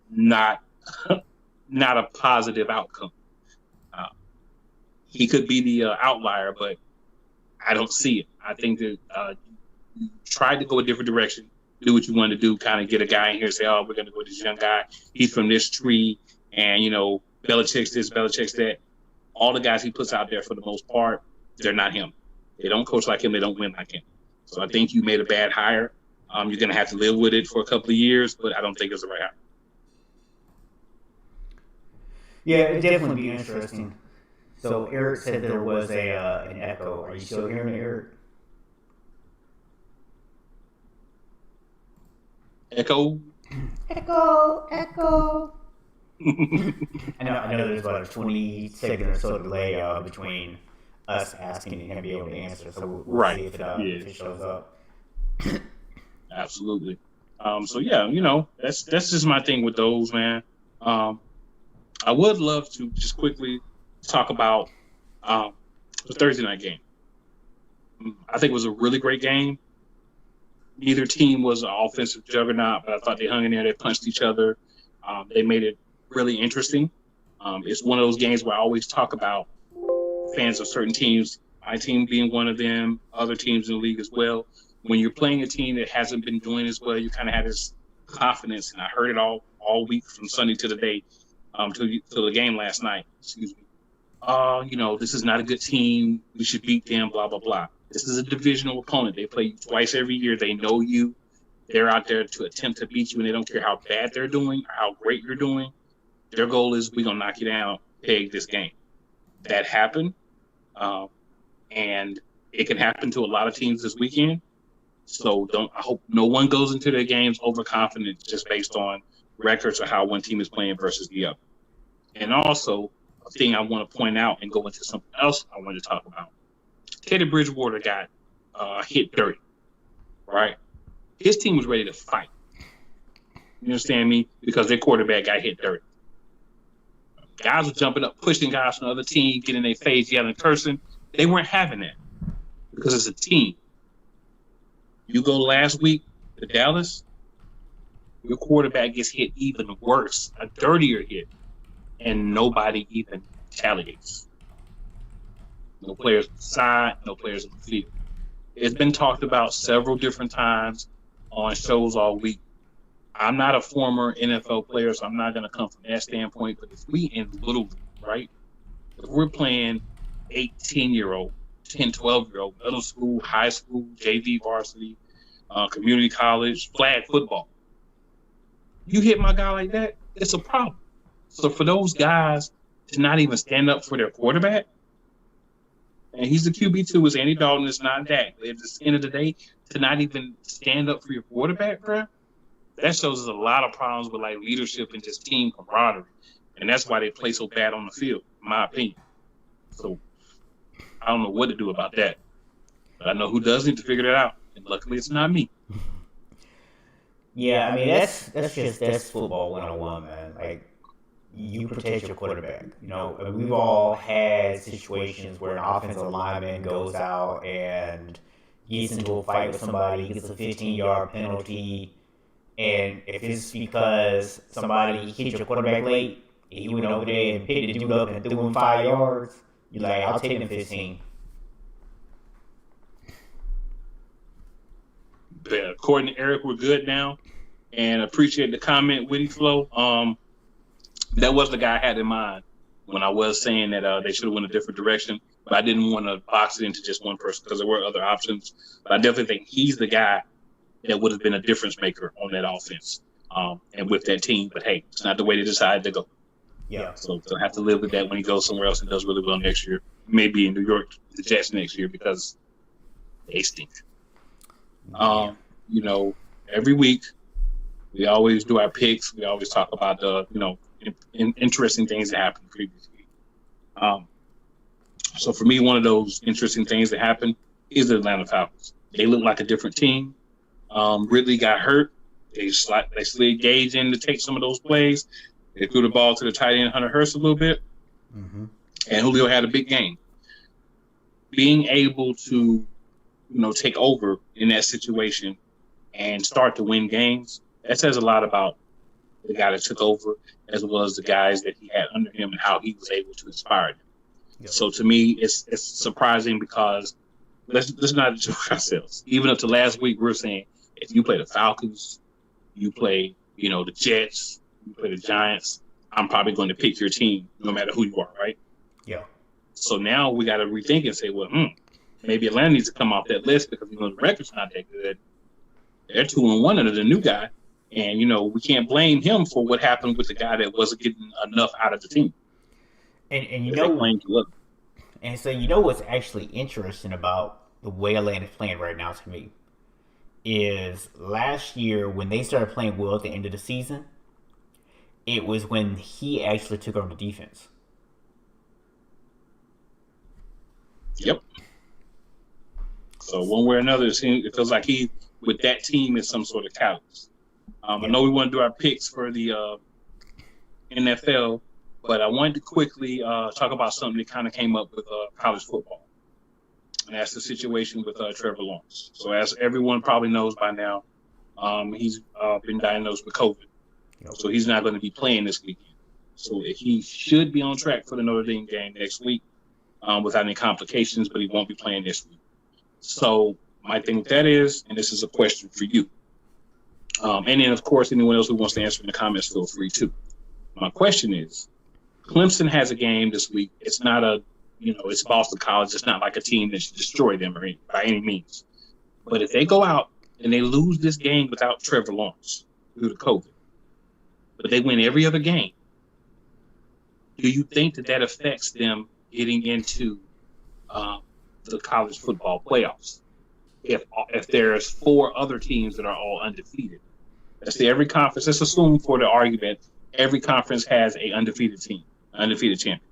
[SPEAKER 1] not a positive outcome. He could be the outlier, but I don't see it. I think that you tried to go a different direction, do what you wanted to do, kind of get a guy in here and say, oh, we're going to go with this young guy. He's from this tree, and, Belichick's this, Belichick's that. All the guys he puts out there, for the most part, they're not him. They don't coach like him. They don't win like him. So I think you made a bad hire. You're going to have to live with it for a couple of years, but I don't think it's the right hire.
[SPEAKER 2] Yeah, it'd definitely be interesting. So Eric said there was an echo. Are you still hearing me, Eric?
[SPEAKER 1] Echo.
[SPEAKER 2] I know there's about a 20-second or so delay between us asking and him being able to answer. So we'll see if it shows up.
[SPEAKER 1] Absolutely. So yeah, that's just my thing with those, man. I would love to just quickly talk about the Thursday night game. I think it was a really great game. Neither team was an offensive juggernaut, but I thought they hung in there. They punched each other. They made it really interesting. It's one of those games where I always talk about fans of certain teams My team being one of them, other teams in the league as well. When you're playing a team that hasn't been doing as well, you kind of have this confidence, and I heard it all week from Sunday to the day, to the game last night. Excuse me. This is not a good team. We should beat them. Blah blah blah. This is a divisional opponent. They play you twice every year. They know you. They're out there to attempt to beat you, and they don't care how bad they're doing or how great you're doing. Their goal is we're gonna knock you down, peg this game. That happened, and it can happen to a lot of teams this weekend. So I hope no one goes into their games overconfident just based on records or how one team is playing versus the other. And also, a thing I want to point out and go into something else I wanted to talk about. Teddy Bridgewater got hit dirty, right? His team was ready to fight. You understand me? Because their quarterback got hit dirty. Guys were jumping up, pushing guys from the other team, getting in their face, yelling, cursing. They weren't having that because it's a team. You go last week to Dallas, your quarterback gets hit even worse, a dirtier hit, and nobody even retaliates. No players on the side, no players on the field. It's been talked about several different times on shows all week. I'm not a former NFL player, so I'm not going to come from that standpoint, but if we in little, right, if we're playing 18-year-old, 10, 12-year-old, middle school, high school, JV varsity, community college, flag football. You hit my guy like that, it's a problem. So for those guys to not even stand up for their quarterback, and he's the QB2, is Andy Dalton, it's not Dak. At the end of the day, to not even stand up for your quarterback, bro, that shows us a lot of problems with like leadership and just team camaraderie. And that's why they play so bad on the field, in my opinion. So I don't know what to do about that. But I know who does need to figure that out. And luckily it's not me.
[SPEAKER 2] Yeah, I mean that's football 101, man. Like, you protect your quarterback. We've all had situations where an offensive lineman goes out and gets into a fight with somebody, gets a 15-yard penalty, and if it's because somebody hit your quarterback late, and he went over there and picked the dude up and threw him 5 yards, you're like, I'll take him 15.
[SPEAKER 1] But according to Eric, we're good now, and appreciate the comment, Witty Flow. That was the guy I had in mind when I was saying that they should have went a different direction, but I didn't want to box it into just one person because there were other options. But I definitely think he's the guy that would have been a difference maker on that offense and with that team. But hey, it's not the way they decided to go.
[SPEAKER 2] Yeah.
[SPEAKER 1] So they'll have to live with that when he goes somewhere else and does really well next year. Maybe in New York, the Jets next year, because they stink.
[SPEAKER 2] Yeah.
[SPEAKER 1] Every week we always do our picks. We always talk about the, interesting things that happened previously. So for me, one of those interesting things that happened is the Atlanta Falcons. They look like a different team. Ridley got hurt. They slid Gage in to take some of those plays. They threw the ball to the tight end, Hunter Hurst, a little bit.
[SPEAKER 2] Mm-hmm.
[SPEAKER 1] And Julio had a big game. Being able to, take over in that situation and start to win games, that says a lot about the guy that took over, as well as the guys that he had under him and how he was able to inspire them. Yep. So to me, it's surprising because let's not joke ourselves. Even up to last week, we're saying if you play the Falcons, you play, the Jets, you play the Giants, I'm probably going to pick your team no matter who you are, right?
[SPEAKER 2] Yeah.
[SPEAKER 1] So now we got to rethink and say, well, maybe Atlanta needs to come off that list because the record's not that good. They're 2-1 under the new guy. And, we can't blame him for what happened with the guy that wasn't getting enough out of the team.
[SPEAKER 2] And so what's actually interesting about the way Atlanta's playing right now to me is last year when they started playing well at the end of the season, it was when he actually took over the defense.
[SPEAKER 1] Yep. So one way or another, it feels like he, with that team, is some sort of catalyst. I know we want to do our picks for the NFL, but I wanted to quickly talk about something that kind of came up with college football. And that's the situation with Trevor Lawrence. So as everyone probably knows by now, he's been diagnosed with COVID. Yep. So he's not going to be playing this weekend. So he should be on track for the Notre Dame game next week. without any complications, but he won't be playing this week. So my thing with that is, and this is a question for you, and then of course anyone else who wants to answer in the comments, feel free to. My question is, Clemson has a game this week. It's not it's Boston College. It's not like a team that should destroy them by any means. But if they go out and they lose this game without Trevor Lawrence due to COVID, but they win every other game, do you think that affects them getting into the college football playoffs? If there's 4 other teams that are all undefeated, let's say every conference. Let's assume for the argument, every conference has a undefeated team, undefeated champion,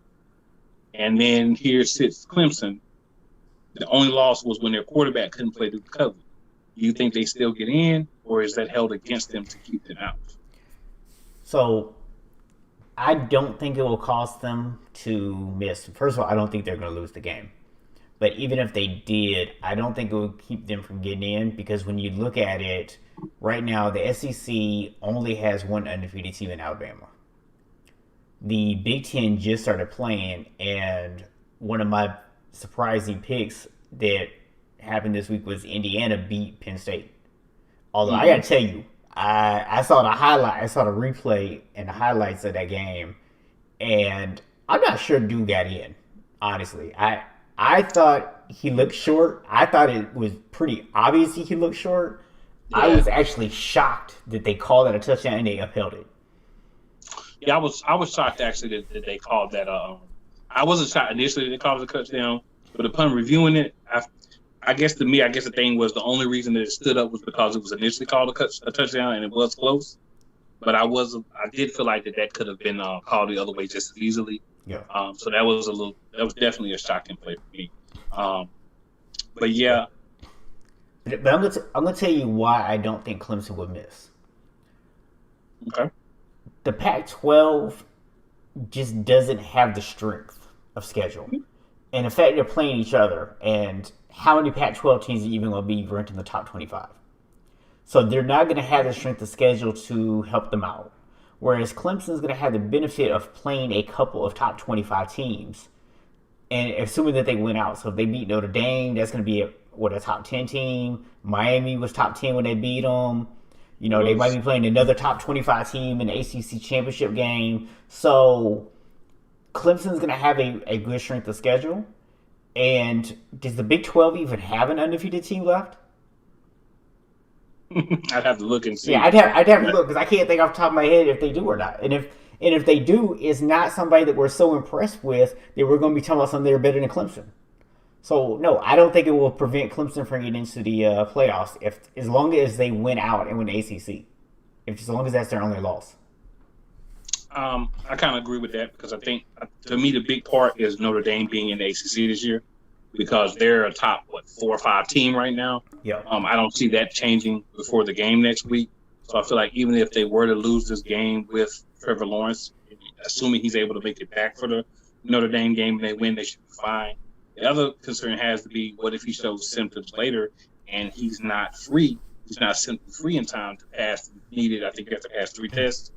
[SPEAKER 1] and then here sits Clemson. The only loss was when their quarterback couldn't play due to COVID. Do you think they still get in, or is that held against them to keep them out?
[SPEAKER 2] So I don't think it will cost them to miss. First of all, I don't think they're going to lose the game. But even if they did, I don't think it would keep them from getting in, because when you look at it, right now the SEC only has one undefeated team in Alabama. The Big Ten just started playing, and one of my surprising picks that happened this week was Indiana beat Penn State. Although I got to tell you, I saw the replay and the highlights of that game, and I'm not sure Duke got in, honestly. I thought he looked short. I thought it was pretty obvious he looked short. Yeah. I was actually shocked that they called it a touchdown and they upheld it.
[SPEAKER 1] Yeah, I was shocked actually that they called that. I wasn't shocked initially that they called it a touchdown, but upon reviewing it, I guess the thing was the only reason that it stood up was because it was initially called a touchdown and it was close. But I did feel like that could have been called the other way just as easily.
[SPEAKER 2] Yeah.
[SPEAKER 1] So that was definitely a shocking play for me. But yeah.
[SPEAKER 2] But I'm gonna tell you why I don't think Clemson would miss.
[SPEAKER 1] Okay.
[SPEAKER 2] The Pac-12 just doesn't have the strength of schedule. And in fact, they're playing each other. And how many Pac-12 teams are even going to be ranked in the top 25? So they're not going to have the strength of schedule to help them out. Whereas Clemson's going to have the benefit of playing a couple of top 25 teams. And assuming that they win out. So if they beat Notre Dame, that's going to be a top 10 team. Miami was top 10 when they beat them. They might be playing another top 25 team in the ACC championship game. So Clemson's going to have a good strength of schedule. And does the Big 12 even have an undefeated team left?
[SPEAKER 1] I'd have to look and see.
[SPEAKER 2] Yeah, I'd have to look, because I can't think off the top of my head if they do or not. And if they do, it's not somebody that we're so impressed with that we're going to be talking about something that are better than Clemson. So no, I don't think it will prevent Clemson from getting into the playoffs as long as they win out and win the ACC. As long as that's their only loss.
[SPEAKER 1] I kind of agree with that, because I think, to me, the big part is Notre Dame being in the ACC this year, because they're a top 4 or 5 team right now.
[SPEAKER 2] Yeah.
[SPEAKER 1] I don't see that changing before the game next week. So I feel like even if they were to lose this game with Trevor Lawrence, assuming he's able to make it back for the Notre Dame game and they win, they should be fine. The other concern has to be, what if he shows symptoms later and he's not free? He's not symptom-free in time to pass needed. I think you have to pass 3 tests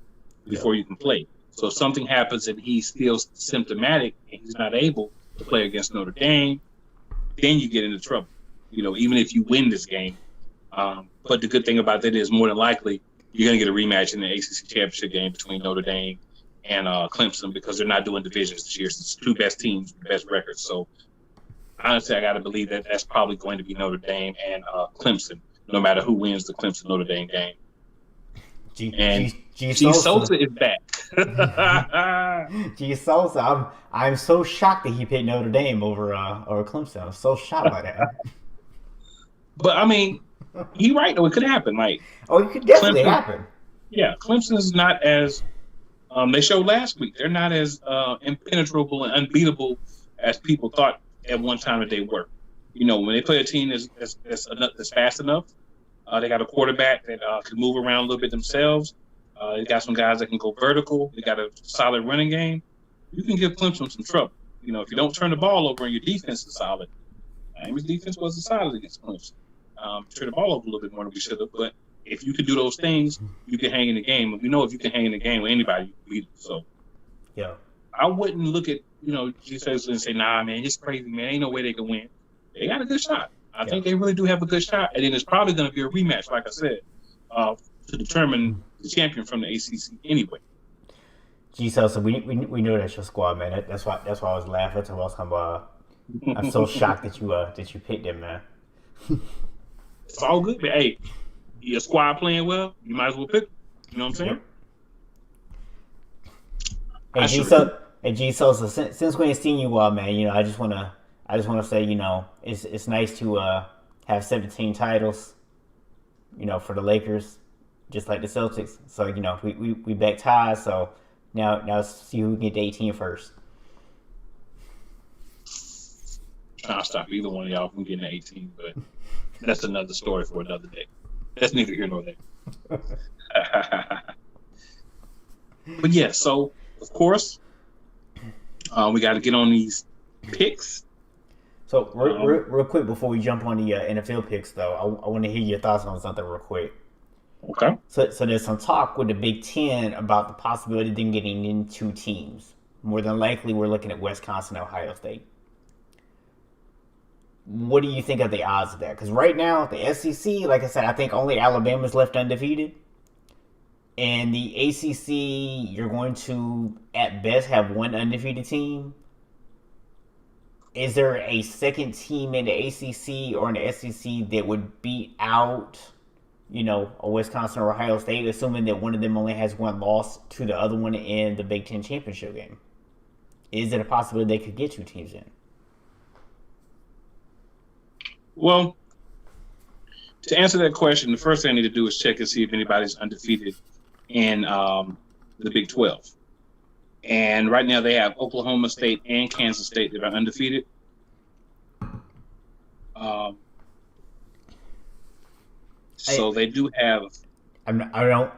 [SPEAKER 1] before you can play. So if something happens and he's still symptomatic and he's not able to play against Notre Dame, then you get into trouble, even if you win this game. But the good thing about that is, more than likely, you're going to get a rematch in the ACC championship game between Notre Dame and Clemson, because they're not doing divisions this year. So it's 2 best teams, best records. So honestly, I got to believe that that's probably going to be Notre Dame and Clemson, no matter who wins the Clemson-Notre Dame game. G. Sosa is back.
[SPEAKER 2] G. Sosa, I'm so shocked that he picked Notre Dame over Clemson. I'm so shocked by that.
[SPEAKER 1] But I mean, he's right though. It could happen. It
[SPEAKER 2] could definitely happen.
[SPEAKER 1] Yeah, Clemson is not as they showed last week. They're not as impenetrable and unbeatable as people thought at one time that they were. When they play a team that's fast enough, they got a quarterback that can move around a little bit themselves. They got some guys that can go vertical. They got a solid running game. You can give Clemson some trouble. If you don't turn the ball over and your defense is solid. Miami's defense wasn't solid against Clemson. Turn the ball over a little bit more than we should have. But if you can do those things, you can hang in the game. And we know if you can hang in the game with anybody, you can beat them. So,
[SPEAKER 2] yeah,
[SPEAKER 1] I wouldn't look at Jesus and say, "Nah, man, it's crazy, man. Ain't no way they can win." They got a good shot. I think they really do have a good shot, and then it's probably going to be a rematch, like I said, to determine the champion from the ACC anyway.
[SPEAKER 2] So we know that's your squad, man. That's why I was laughing. That's why I'm so shocked that you picked them, man.
[SPEAKER 1] It's all good, but hey, your squad playing well, you might as well pick them. You know what I'm saying?
[SPEAKER 2] Yep. Hey, so since we ain't seen you all, man, I just wanna say, it's nice to have 17 titles, for the Lakers, just like the Celtics. So we back ties. So now see who can get to 18 first.
[SPEAKER 1] Trying to stop either one of y'all from getting to 18, but that's another story for another day. That's neither here nor there. But yeah, so of course, we got to get on these picks.
[SPEAKER 2] So real quick before we jump on the NFL picks, though, I want to hear your thoughts on something real quick.
[SPEAKER 1] Okay.
[SPEAKER 2] So there's some talk with the Big Ten about the possibility of them getting in 2 teams. More than likely, we're looking at Wisconsin, Ohio State. What do you think of the odds of that? Because right now, the SEC, like I said, I think only Alabama's left undefeated. And the ACC, you're going to, at best, have 1 undefeated team. Is there a second team in the ACC or in the SEC that would beat out, a Wisconsin or Ohio State, assuming that one of them only has 1 loss to the other one in the Big Ten championship game? Is it a possibility they could get 2 teams in?
[SPEAKER 1] Well, to answer that question, the first thing I need to do is check and see if anybody's undefeated in the Big 12. And right now they have Oklahoma State and Kansas State that are undefeated. So they do have.
[SPEAKER 2] I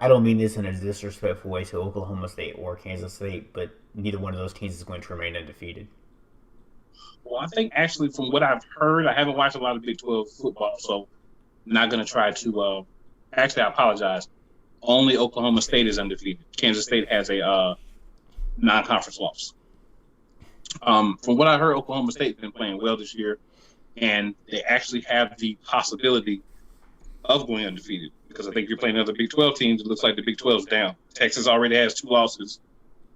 [SPEAKER 2] don't mean this in a disrespectful way to Oklahoma State or Kansas State, but neither one of those teams is going to remain undefeated.
[SPEAKER 1] Well, I think actually from what I've heard, I haven't watched a lot of Big 12 football, so I'm not going to try to. Actually, I apologize. Only Oklahoma State is undefeated. Kansas State has a non-conference loss. From what I heard, Oklahoma State's been playing well this year, and they actually have the possibility of going undefeated because I think you're playing other Big 12 teams. It looks like the Big 12's down. Texas already has 2 losses.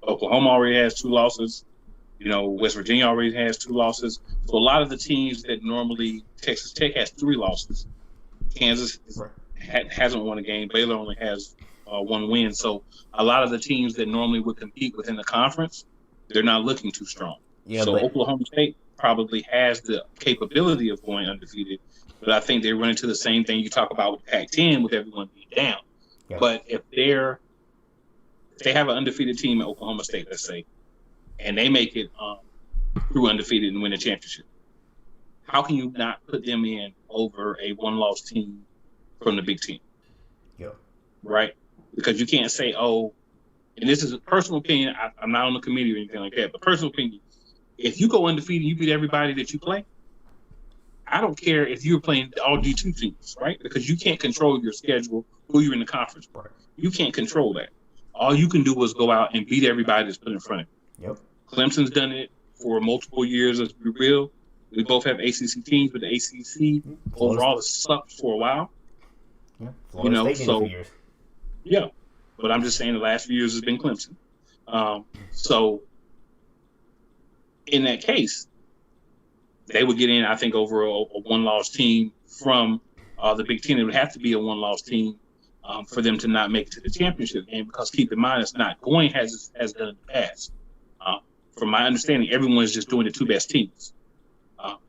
[SPEAKER 1] Oklahoma already has 2 losses. West Virginia already has 2 losses. So a lot of the teams that normally Texas Tech has 3 losses. Kansas hasn't won a game. Baylor only has 1 win. So a lot of the teams that normally would compete within the conference, they're not looking too strong. Yeah, so Oklahoma State probably has the capability of going undefeated, but I think they run into the same thing you talk about with Pac-10 with everyone being down. Yeah. But if they have an undefeated team at Oklahoma State, let's say, and they make it through undefeated and win a championship, how can you not put them in over a 1-loss team from the Big Ten?
[SPEAKER 2] Yeah.
[SPEAKER 1] Right? Because you can't say, and this is a personal opinion, I'm not on the committee or anything like that, but personal opinion, if you go undefeated and you beat everybody that you play, I don't care if you're playing all D2 teams, right? Because you can't control your schedule, who you're in the conference for. You can't control that. All you can do is go out and beat everybody that's put in front of you.
[SPEAKER 2] Yep.
[SPEAKER 1] Clemson's done it for multiple years, let's be real. We both have ACC teams, but the ACC overall has sucked for a while.
[SPEAKER 2] Yeah. Florida State did it for years.
[SPEAKER 1] Yeah. But I'm just saying the last few years has been Clemson. So in that case, they would get in, I think, over a 1-loss team from the Big Ten. It would have to be a 1-loss team for them to not make it to the championship game because keep in mind, it's not going as done in the past. From my understanding, everyone's just doing the 2 best teams.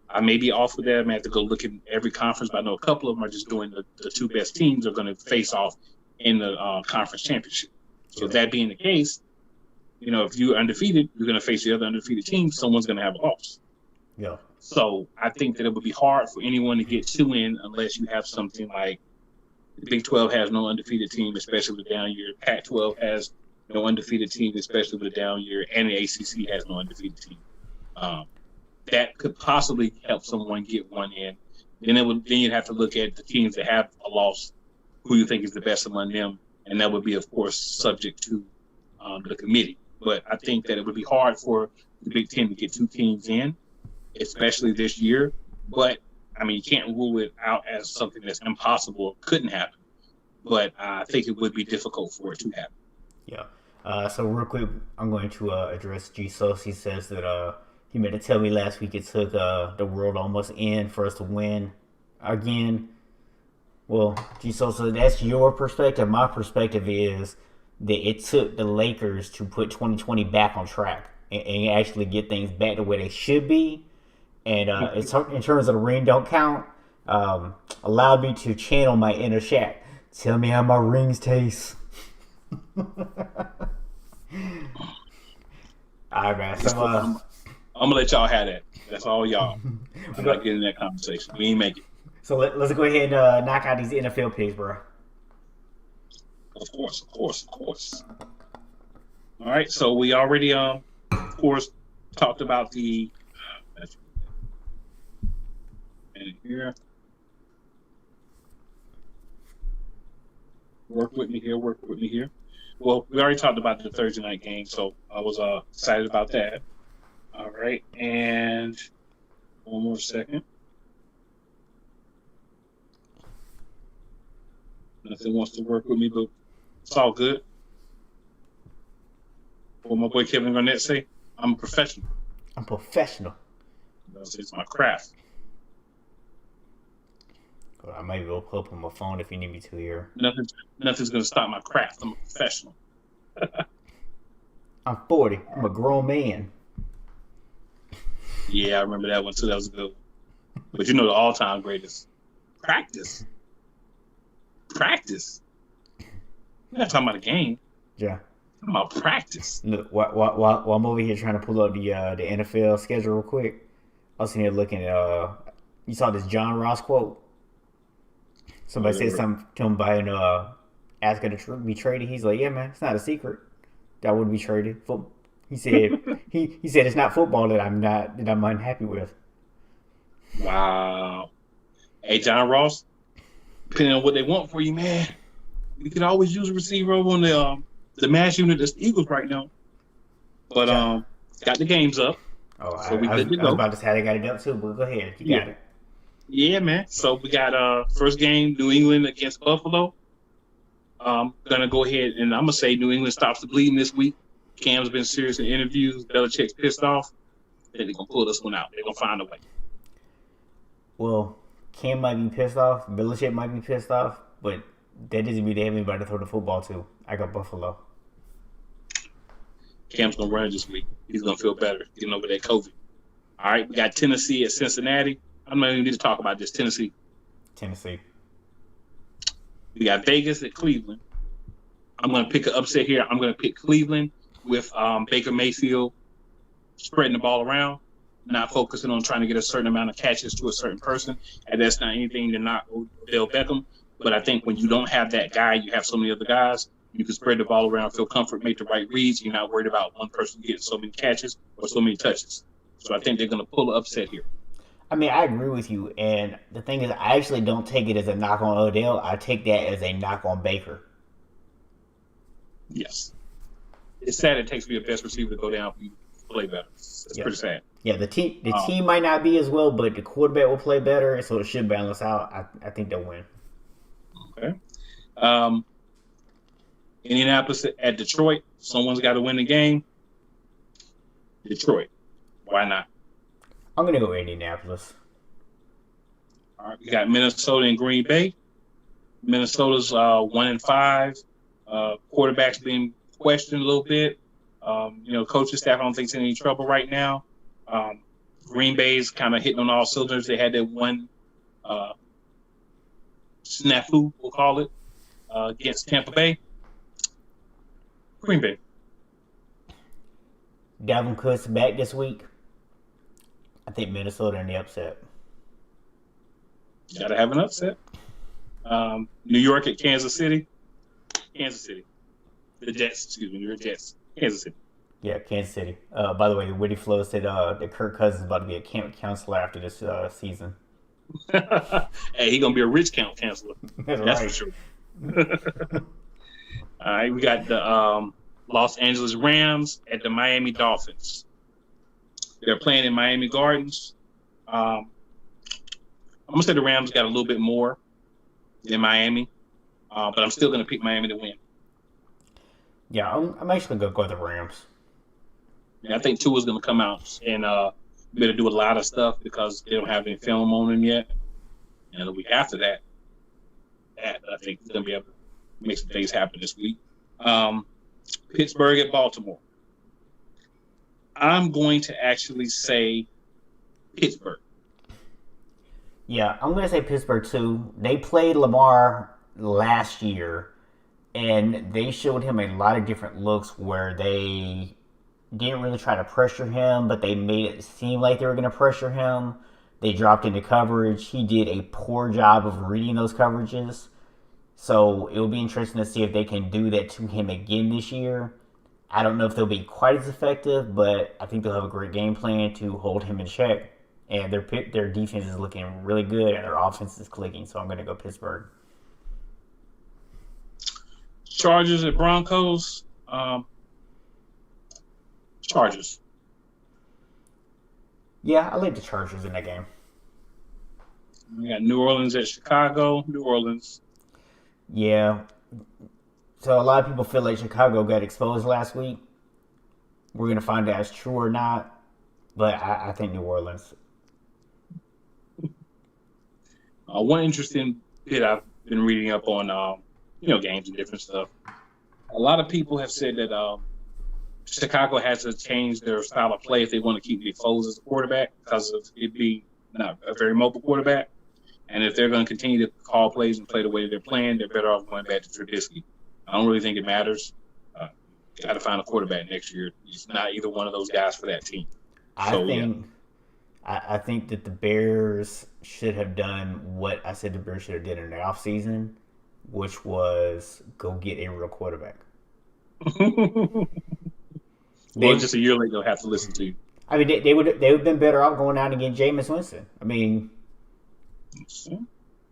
[SPEAKER 1] I may be off with that. I may have to go look at every conference, but I know a couple of them are just doing the 2 best teams are going to face off in the conference championship. So that being the case, if you're undefeated, you're going to face the other undefeated team. Someone's going to have a loss.
[SPEAKER 2] Yeah.
[SPEAKER 1] So I think that it would be hard for anyone to get 2 in unless you have something like the Big 12 has no undefeated team, especially with a down year. Pac-12 has no undefeated team, especially with a down year, and the ACC has no undefeated team. That could possibly help someone get 1 in. Then you'd have to look at the teams that have a loss, who you think is the best among them, and that would be, of course, subject to the committee. but I think that it would be hard for the Big Ten to get 2 teams in, especially this year. But I mean, you can't rule it out as something that's impossible or couldn't happen. But I think it would be difficult for it to happen.
[SPEAKER 2] Yeah. So real quick, I'm going to address G Sos. He says that he meant to tell me last week it took the world almost end for us to win again. Well, G Sosa, that's your perspective. My perspective is that it took the Lakers to put 2020 back on track and actually get things back to where they should be. And it's in terms of the ring don't count, allowed me to channel my inner Shaq. Tell me how my rings taste. All right, man. So
[SPEAKER 1] I'm gonna let y'all have that. That's all y'all. I'm not getting in that conversation. We ain't make it.
[SPEAKER 2] So let's go ahead and knock out these NFL picks, bro.
[SPEAKER 1] Of course. All right. So we already, of course, talked about the. And here. Work with me here. Well, we already talked about the Thursday night game, so I was excited about that. All right, and one more second. Nothing wants to work with me, but it's all good. What my boy Kevin Garnett say? I'm a professional. It's my craft.
[SPEAKER 2] I might be able to pull up on my phone if you need me to here.
[SPEAKER 1] Nothing's going to stop my craft. I'm a professional.
[SPEAKER 2] I'm 40. I'm a grown man.
[SPEAKER 1] Yeah, I remember that one too. That was good. But you know the all-time greatest. Practice. You're not talking about a game.
[SPEAKER 2] Yeah.
[SPEAKER 1] I'm talking about practice.
[SPEAKER 2] Look, while I'm over here trying to pull up the NFL schedule real quick, I was sitting here looking at, you saw this John Ross quote? Somebody said something to him about asking to be traded. He's like, yeah, man, it's not a secret that I wouldn't be traded. He said he said it's not football that I'm unhappy with.
[SPEAKER 1] Wow. Hey, John Ross, depending on what they want for you, man, you can always use a receiver over on the mass unit that's the Eagles right now. But got the games up.
[SPEAKER 2] Oh, so I was about to say they got it up too, but go ahead. You got it.
[SPEAKER 1] Yeah, man. So we got first game, New England against Buffalo. Gonna go ahead and I'm gonna say New England stops the bleeding this week. Cam's been serious in interviews. Belichick's pissed off. Then they're gonna pull this one out. They're gonna find a way.
[SPEAKER 2] Well, Cam might be pissed off. Belichick might be pissed off, but that doesn't mean they have anybody to throw the football to. I got Buffalo.
[SPEAKER 1] Cam's gonna run this week. He's gonna feel better getting over that COVID. All right, we got Tennessee at Cincinnati. I'm not even need to talk about this. Tennessee. We got Vegas at Cleveland. I'm going to pick an upset here. I'm going to pick Cleveland with Baker Mayfield spreading the ball around, not focusing on trying to get a certain amount of catches to a certain person. And that's not anything to knock Odell Beckham. But I think when you don't have that guy, you have so many other guys. You can spread the ball around, feel comfort, make the right reads. You're not worried about one person getting so many catches or so many touches. So I think they're going to pull an upset here.
[SPEAKER 2] I mean, I agree with you, and the thing is, I actually don't take it as a knock on Odell. I take that as a knock on Baker.
[SPEAKER 1] Yes. It's sad it takes for your best receiver to go down for you to play better. It's pretty sad.
[SPEAKER 2] Yeah, the team might not be as well, but the quarterback will play better, so it should balance out. I think they'll win.
[SPEAKER 1] Okay. Indianapolis at Detroit. Someone's got to win the game. Detroit. Why not?
[SPEAKER 2] I'm going to go Indianapolis.
[SPEAKER 1] All right, we got Minnesota and Green Bay. Minnesota's 1-5. Quarterback's being questioned a little bit. Coaching staff I don't think is in any trouble right now. Green Bay's kind of hitting on all cylinders. They had that one snafu, we'll call it, against Tampa Bay. Green Bay.
[SPEAKER 2] Dalvin Cook's back this week. I think Minnesota in the upset.
[SPEAKER 1] Gotta have an upset. New York at Kansas City. The Jets, excuse me, New York Jets. Kansas City.
[SPEAKER 2] Yeah, Kansas City. By the way, Woody Flo said that Kirk Cousins is about to be a camp counselor after this season.
[SPEAKER 1] Hey, he's going to be a rich camp counselor. That's right. For sure. All right, we got Los Angeles Rams at the Miami Dolphins. They're playing in Miami Gardens. I'm going to say the Rams got a little bit more than Miami, but I'm still going to pick Miami to win.
[SPEAKER 2] Yeah, I'm actually going to go with the Rams.
[SPEAKER 1] Yeah, I think Tua's going to come out and better do a lot of stuff because they don't have any film on him yet. And the week after that, I think he's going to be able to make some things happen this week. Pittsburgh at Baltimore. I'm going to actually say Pittsburgh.
[SPEAKER 2] Yeah, I'm going to say Pittsburgh too. They played Lamar last year, and they showed him a lot of different looks where they didn't really try to pressure him, but they made it seem like they were going to pressure him. They dropped into coverage. He did a poor job of reading those coverages. So it'll be interesting to see if they can do that to him again this year. I don't know if they'll be quite as effective, but I think they'll have a great game plan to hold him in check. And their defense is looking really good, and their offense is clicking. So I'm going to go Pittsburgh.
[SPEAKER 1] Chargers at Broncos. Chargers.
[SPEAKER 2] Yeah, I like the Chargers in that game.
[SPEAKER 1] We got New Orleans at Chicago. New Orleans.
[SPEAKER 2] Yeah. So a lot of people feel like Chicago got exposed last week. We're going to find out if it's true or not. But I think New Orleans.
[SPEAKER 1] One interesting bit I've been reading up on, games and different stuff. A lot of people have said that Chicago has to change their style of play if they want to keep Nick Foles as a quarterback because of it being not a very mobile quarterback. And if they're going to continue to call plays and play the way they're playing, they're better off going back to Trubisky. I don't really think it matters. Got to find a quarterback next year. He's not either one of those guys for that team.
[SPEAKER 2] I think that the Bears should have done what I said the Bears should have done in the offseason, which was go get a real quarterback.
[SPEAKER 1] Just a year later, they'll have to listen to you.
[SPEAKER 2] I mean, they would have been better off going out and getting Jameis Winston. I mean,
[SPEAKER 1] the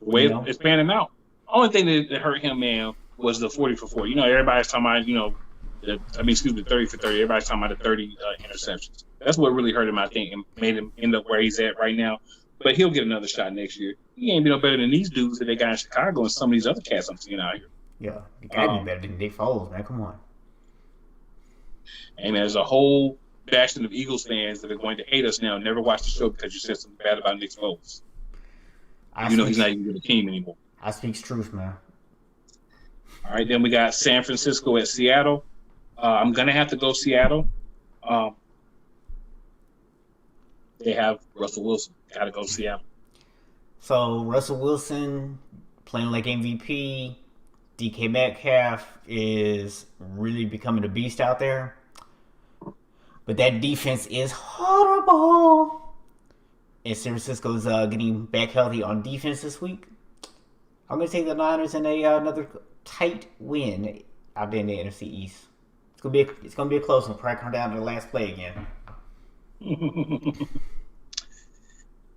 [SPEAKER 1] way it's panning out. Only thing that hurt him, man, was the 40 for 40. Everybody's talking about, 30 for 30. Everybody's talking about the 30 interceptions. That's what really hurt him, I think, and made him end up where he's at right now. But he'll get another shot next year. He ain't be no better than these dudes that they got in Chicago and some of these other cats I'm seeing out here.
[SPEAKER 2] Yeah, you gotta be better than Nick Foles, man. Come on.
[SPEAKER 1] Hey, man, there's a whole bastion of Eagles fans that are going to hate us now and never watch the show because you said something bad about Nick Foles. He's not even with the team anymore.
[SPEAKER 2] I speak truth, man.
[SPEAKER 1] All right, then we got San Francisco at Seattle. I'm going to have to go Seattle. They have Russell Wilson. Got to go Seattle.
[SPEAKER 2] So, Russell Wilson playing like MVP. DK Metcalf is really becoming a beast out there. But that defense is horrible. And San Francisco's getting back healthy on defense this week. I'm going to take the Niners in another tight win out there in the NFC East. It's gonna be a close one. Probably come down to the last play again.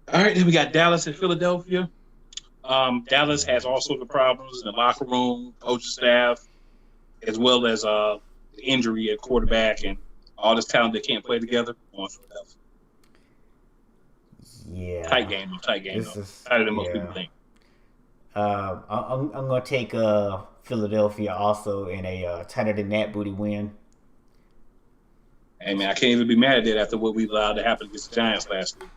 [SPEAKER 1] All right, then we got Dallas and Philadelphia. Dallas has all sorts of problems in the locker room, coaching staff, as well as the injury at quarterback and all this talent that can't play together. On Philadelphia.
[SPEAKER 2] Yeah.
[SPEAKER 1] Tight game. Tighter than most people think.
[SPEAKER 2] I'm gonna take Philadelphia also in a tighter than that booty win.
[SPEAKER 1] Hey man, I can't even be mad at that after what we allowed to happen against the Giants last week.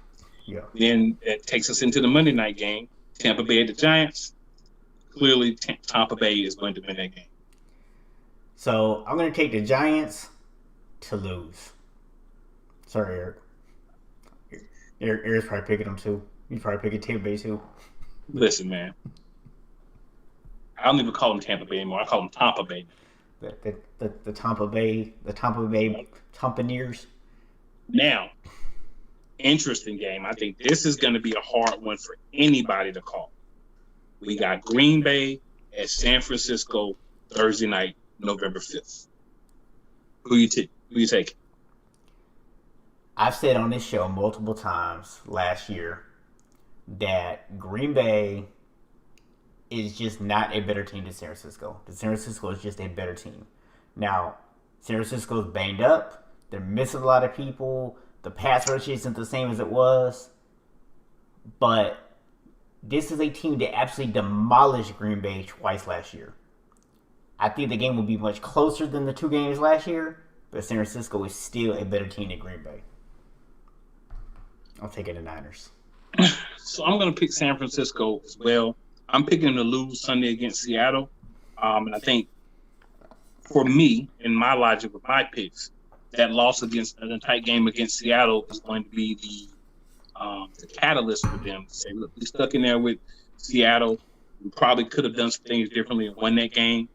[SPEAKER 2] Yeah.
[SPEAKER 1] Then that takes us into the Monday night game. Tampa Bay at the Giants. Clearly, Tampa Bay is going to win that game.
[SPEAKER 2] So I'm gonna take the Giants to lose. Sorry, Eric. Eric's probably picking them too. He's probably picking Tampa Bay too.
[SPEAKER 1] Listen, man. I don't even call them Tampa Bay anymore. I call them Tampa Bay.
[SPEAKER 2] The Tampa Bay Tampaneers.
[SPEAKER 1] Now, interesting game. I think this is going to be a hard one for anybody to call. We got Green Bay at San Francisco Thursday night, November 5th. Who you take?
[SPEAKER 2] I've said on this show multiple times last year that Green Bay is just not a better team than San Francisco. The San Francisco is just a better team. Now, San Francisco's banged up. They're missing a lot of people. The pass rush isn't the same as it was. But this is a team that absolutely demolished Green Bay twice last year. I think the game will be much closer than the 2 games last year, but San Francisco is still a better team than Green Bay. I'm taking the Niners.
[SPEAKER 1] So I'm going to pick San Francisco as well. I'm picking them to lose Sunday against Seattle. And I think for me, in my logic with my picks, that loss against a tight game against Seattle is going to be the catalyst for them to say, look, we stuck in there with Seattle. We probably could have done some things differently and won that game.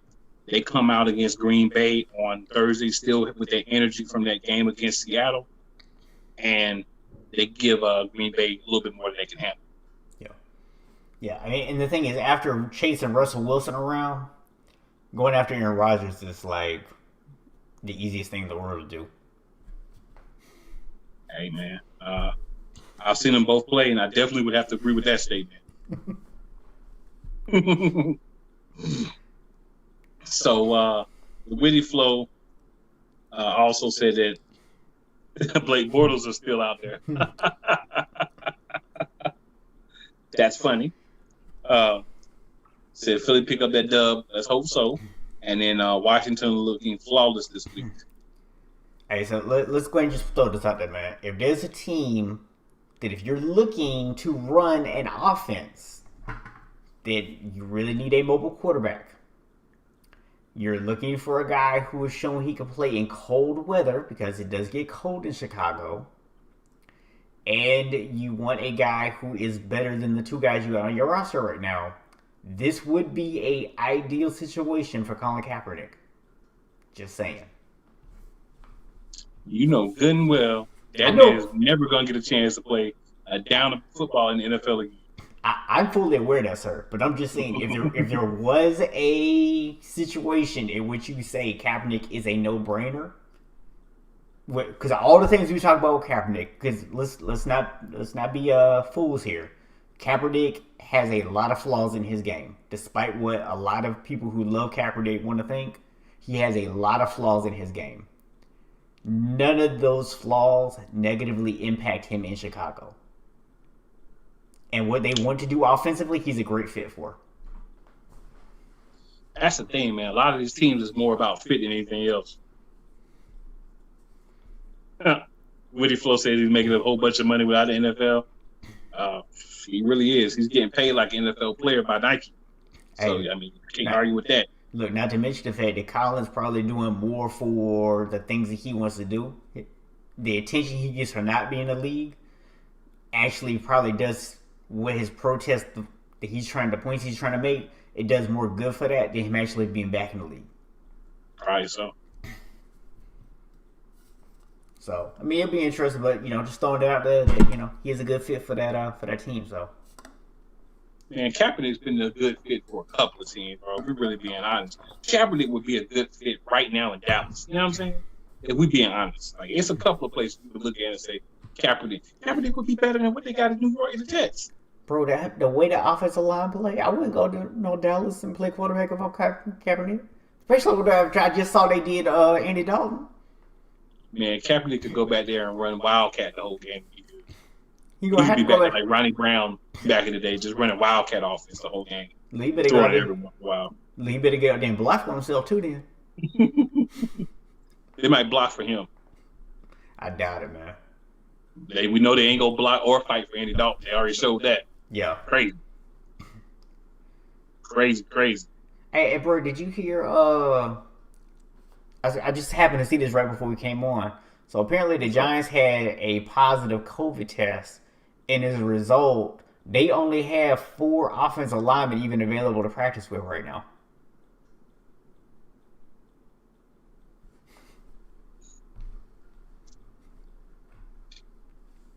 [SPEAKER 1] They come out against Green Bay on Thursday still with their energy from that game against Seattle. And they give Green Bay a little bit more than they can handle.
[SPEAKER 2] Yeah. I mean, and the thing is, after chasing Russell Wilson around, going after Aaron Rodgers is like the easiest thing in the world to do.
[SPEAKER 1] Hey, man. I've seen them both play, and I definitely would have to agree with that statement. So, the Witty Flow also said that Blake Bortles is still out there. That's funny. Said Philly pick up that dub. Let's hope so. And then Washington looking flawless this week.
[SPEAKER 2] Hey, so let's go ahead and just throw this out there, man. If there's a team that if you're looking to run an offense, that you really need a mobile quarterback. You're looking for a guy who has shown he can play in cold weather because it does get cold in Chicago. And you want a guy who is better than the 2 guys you got on your roster right now. This would be a ideal situation for Colin Kaepernick. Just saying.
[SPEAKER 1] You know good and well that man is never going to get a chance to play a down of football in the NFL again.
[SPEAKER 2] I'm fully aware of that, sir. But I'm just saying, if there was a situation in which you say Kaepernick is a no-brainer, because all the things we talk about with Kaepernick, because let's not be fools here. Kaepernick has a lot of flaws in his game, despite what a lot of people who love Kaepernick want to think. He has a lot of flaws in his game. None of those flaws negatively impact him in Chicago. And what they want to do offensively, he's a great fit for.
[SPEAKER 1] That's the thing, man. A lot of these teams is more about fit than anything else. Witty Flow says he's making a whole bunch of money without the NFL. He really is. He's getting paid like an NFL player by Nike. So, I mean, you can't argue with that.
[SPEAKER 2] Look, not to mention the fact that Colin's probably doing more for the things that he wants to do. The attention he gets for not being in the league actually probably does what his protest that he's trying, the points he's trying to make, it does more good for that than him actually being back in the league.
[SPEAKER 1] Right, so.
[SPEAKER 2] So, I mean, it'd be interesting, but, just throwing it out there that, he is a good fit for that team, so.
[SPEAKER 1] Man, Kaepernick's been a good fit for a couple of teams, bro. If we're really being honest. Kaepernick would be a good fit right now in Dallas. You know what I'm saying? If we're being honest. Like, it's a couple of places you would look at and say, Kaepernick would be better than what they got in New York in the Jets.
[SPEAKER 2] Bro, the way the offensive line play, I wouldn't go to Dallas and play quarterback if I'm Kaepernick. Especially with I just saw they did Andy Dalton.
[SPEAKER 1] Man, Kaepernick could go back there and run Wildcat the whole game.
[SPEAKER 2] He gonna have to go back
[SPEAKER 1] like Ronnie Brown back in the day, just running Wildcat offense the whole game.
[SPEAKER 2] Lee better
[SPEAKER 1] go every once in a while.
[SPEAKER 2] Lee better get out there and block for himself too. Then
[SPEAKER 1] they might block for him.
[SPEAKER 2] I doubt it, man.
[SPEAKER 1] We know they ain't gonna block or fight for Andy Dalton. They already showed that.
[SPEAKER 2] Yeah,
[SPEAKER 1] crazy.
[SPEAKER 2] Hey, bro, did you hear? I just happened to see this right before we came on. So apparently the Giants had a positive COVID test, and as a result, they only have 4 offensive linemen even available to practice with right now.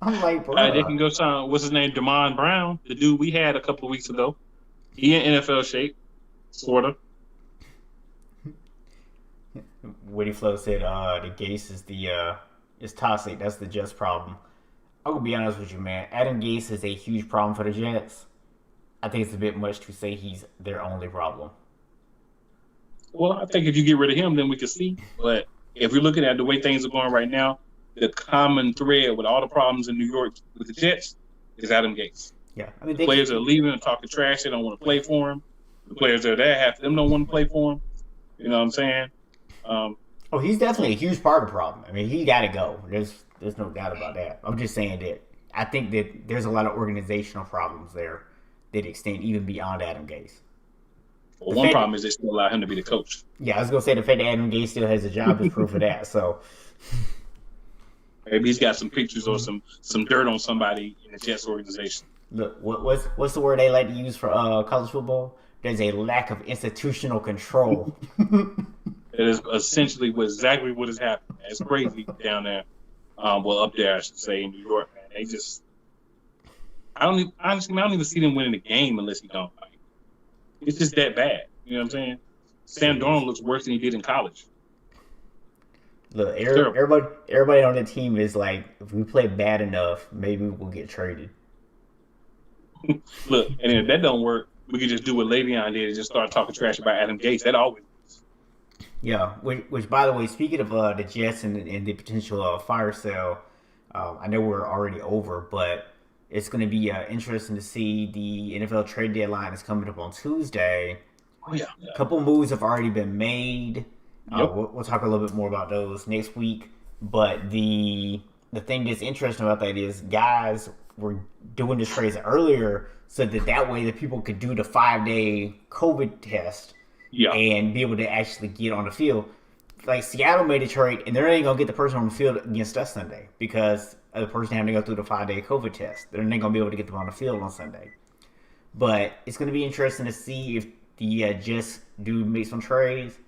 [SPEAKER 2] I'm like, bro.
[SPEAKER 1] They can go sign, what's his name, Damon Brown, the dude we had a couple of weeks ago. He in NFL shape, sort of.
[SPEAKER 2] Witty Flow said the Gase is is toxic. That's the Jets' problem. I'm gonna be honest with you, man. Adam Gase is a huge problem for the Jets. I think it's a bit much to say he's their only problem.
[SPEAKER 1] Well, I think if you get rid of him, then we can see. But if you're looking at the way things are going right now, the common thread with all the problems in New York with the Jets is Adam Gase.
[SPEAKER 2] Yeah, I mean,
[SPEAKER 1] the players are leaving and talking trash. They don't want to play for him. The players that are there, half of them don't want to play for him. You know what I'm saying?
[SPEAKER 2] Oh, he's definitely a huge part of the problem. I mean, he got to go. There's no doubt about that. I'm just saying that I think that there's a lot of organizational problems there that extend even beyond Adam Gase.
[SPEAKER 1] Well, one problem is they still allow him to be the coach.
[SPEAKER 2] Yeah, I was gonna say the fact that Adam Gase still has a job is proof of that. So
[SPEAKER 1] maybe he's got some pictures or some dirt on somebody in the Jets organization.
[SPEAKER 2] Look, what's the word they like to use for college football? There's a lack of institutional control.
[SPEAKER 1] It is essentially exactly what is happening. It's crazy down there. Well, up there, I should say, in New York, man. They just, I don't even see them winning the game unless he don't. Like, it's just that bad. You know what I'm saying? Sam Darnold looks worse than he did in college.
[SPEAKER 2] Look, everybody on the team is like, if we play bad enough, maybe we'll get traded.
[SPEAKER 1] Look, and if that don't work, we could just do what Le'Veon did and just start talking trash about Adam Gase. That always works.
[SPEAKER 2] Yeah, which by the way, speaking of the Jets and the potential fire sale, I know we're already over, but it's going to be interesting to see the NFL trade deadline is coming up on Tuesday.
[SPEAKER 1] Oh, yeah.
[SPEAKER 2] A couple moves have already been made.
[SPEAKER 1] Yep.
[SPEAKER 2] We'll talk a little bit more about those next week. But the thing that's interesting about that is guys were doing the trades earlier so that way that people could do the 5-day COVID test and be able to actually get on the field. Like Seattle made a trade, and they're not going to get the person on the field against us Sunday because of the person having to go through the 5-day COVID test. They're not going to be able to get them on the field on Sunday. But it's going to be interesting to see if the Jets do make some trades.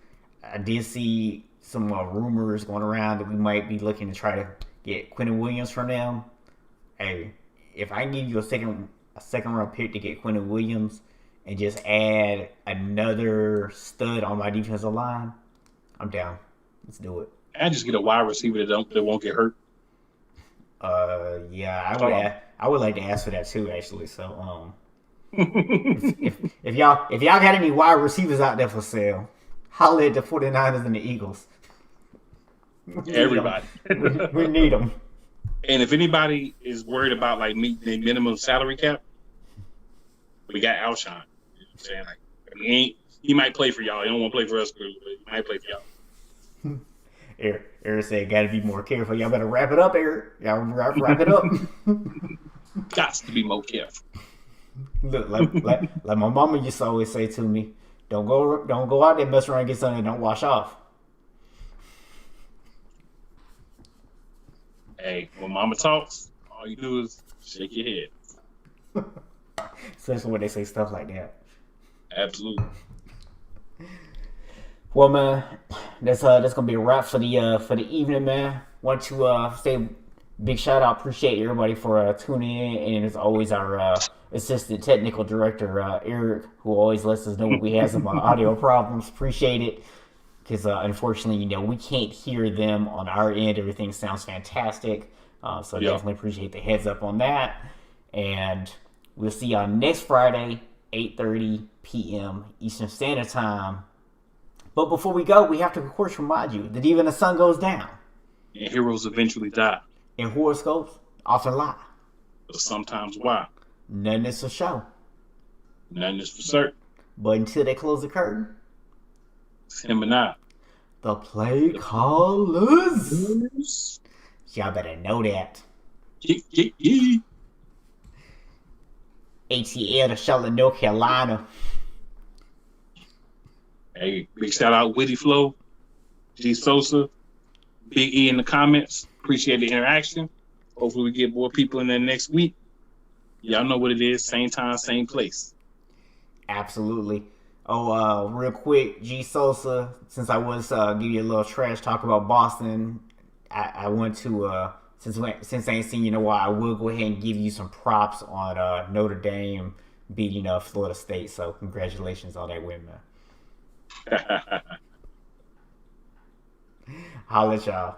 [SPEAKER 2] I did see some rumors going around that we might be looking to try to get Quentin Williams from them. Hey, if I can give you a second round pick to get Quentin Williams and just add another stud on my defensive line, I'm down. Let's do it.
[SPEAKER 1] And just get a wide receiver that won't get hurt.
[SPEAKER 2] Yeah, I would like to ask for that too, actually. So, if y'all got any wide receivers out there for sale, holler at the 49ers and the Eagles.
[SPEAKER 1] Everybody.
[SPEAKER 2] We need them.
[SPEAKER 1] And if anybody is worried about like meeting the minimum salary cap, we got Alshon. You know what I'm saying? Like, I mean, he might play for y'all. He don't want to play for us, but he might play for y'all.
[SPEAKER 2] Eric said, "Got to be more careful. Y'all better wrap it up, Eric. Y'all wrap it up."
[SPEAKER 1] Got to be more careful.
[SPEAKER 2] Look, like my mama used to always say to me, "Don't go out there mess around and get something that don't wash off."
[SPEAKER 1] Hey, when mama talks, all you do is shake your head.
[SPEAKER 2] Especially when they say stuff like that.
[SPEAKER 1] Absolutely.
[SPEAKER 2] Well, man, that's gonna be a wrap for the evening, man. Want to say big shout out, appreciate everybody for tuning in, and as always, our assistant technical director Eric, who always lets us know when we have some audio problems. Appreciate it, because unfortunately, we can't hear them on our end. Everything sounds fantastic, so definitely appreciate the heads up on that. And we'll see y'all next Friday, 8:30 p.m. Eastern Standard Time. But before we go, we have to, of course, remind you that even the sun goes down.
[SPEAKER 1] And heroes eventually die.
[SPEAKER 2] And horoscopes often lie.
[SPEAKER 1] But sometimes why?
[SPEAKER 2] Nothing is for show.
[SPEAKER 1] Nothing is for certain.
[SPEAKER 2] But until they close the curtain,
[SPEAKER 1] it's him and I.
[SPEAKER 2] The play callers. Y'all better know that. ATL to Charlotte, North Carolina.
[SPEAKER 1] Hey, big shout out Witty Flow, G Sosa, Big E in the comments. Appreciate the interaction. Hopefully we get more people in there next week. Y'all know what it is. Same time, same place.
[SPEAKER 2] Absolutely. Oh, real quick, G Sosa, since I was give you a little trash talk about Boston, I want to since I ain't seen you in a while, I will go ahead and give you some props on Notre Dame beating Florida State. So congratulations on that win, man. Holla at y'all.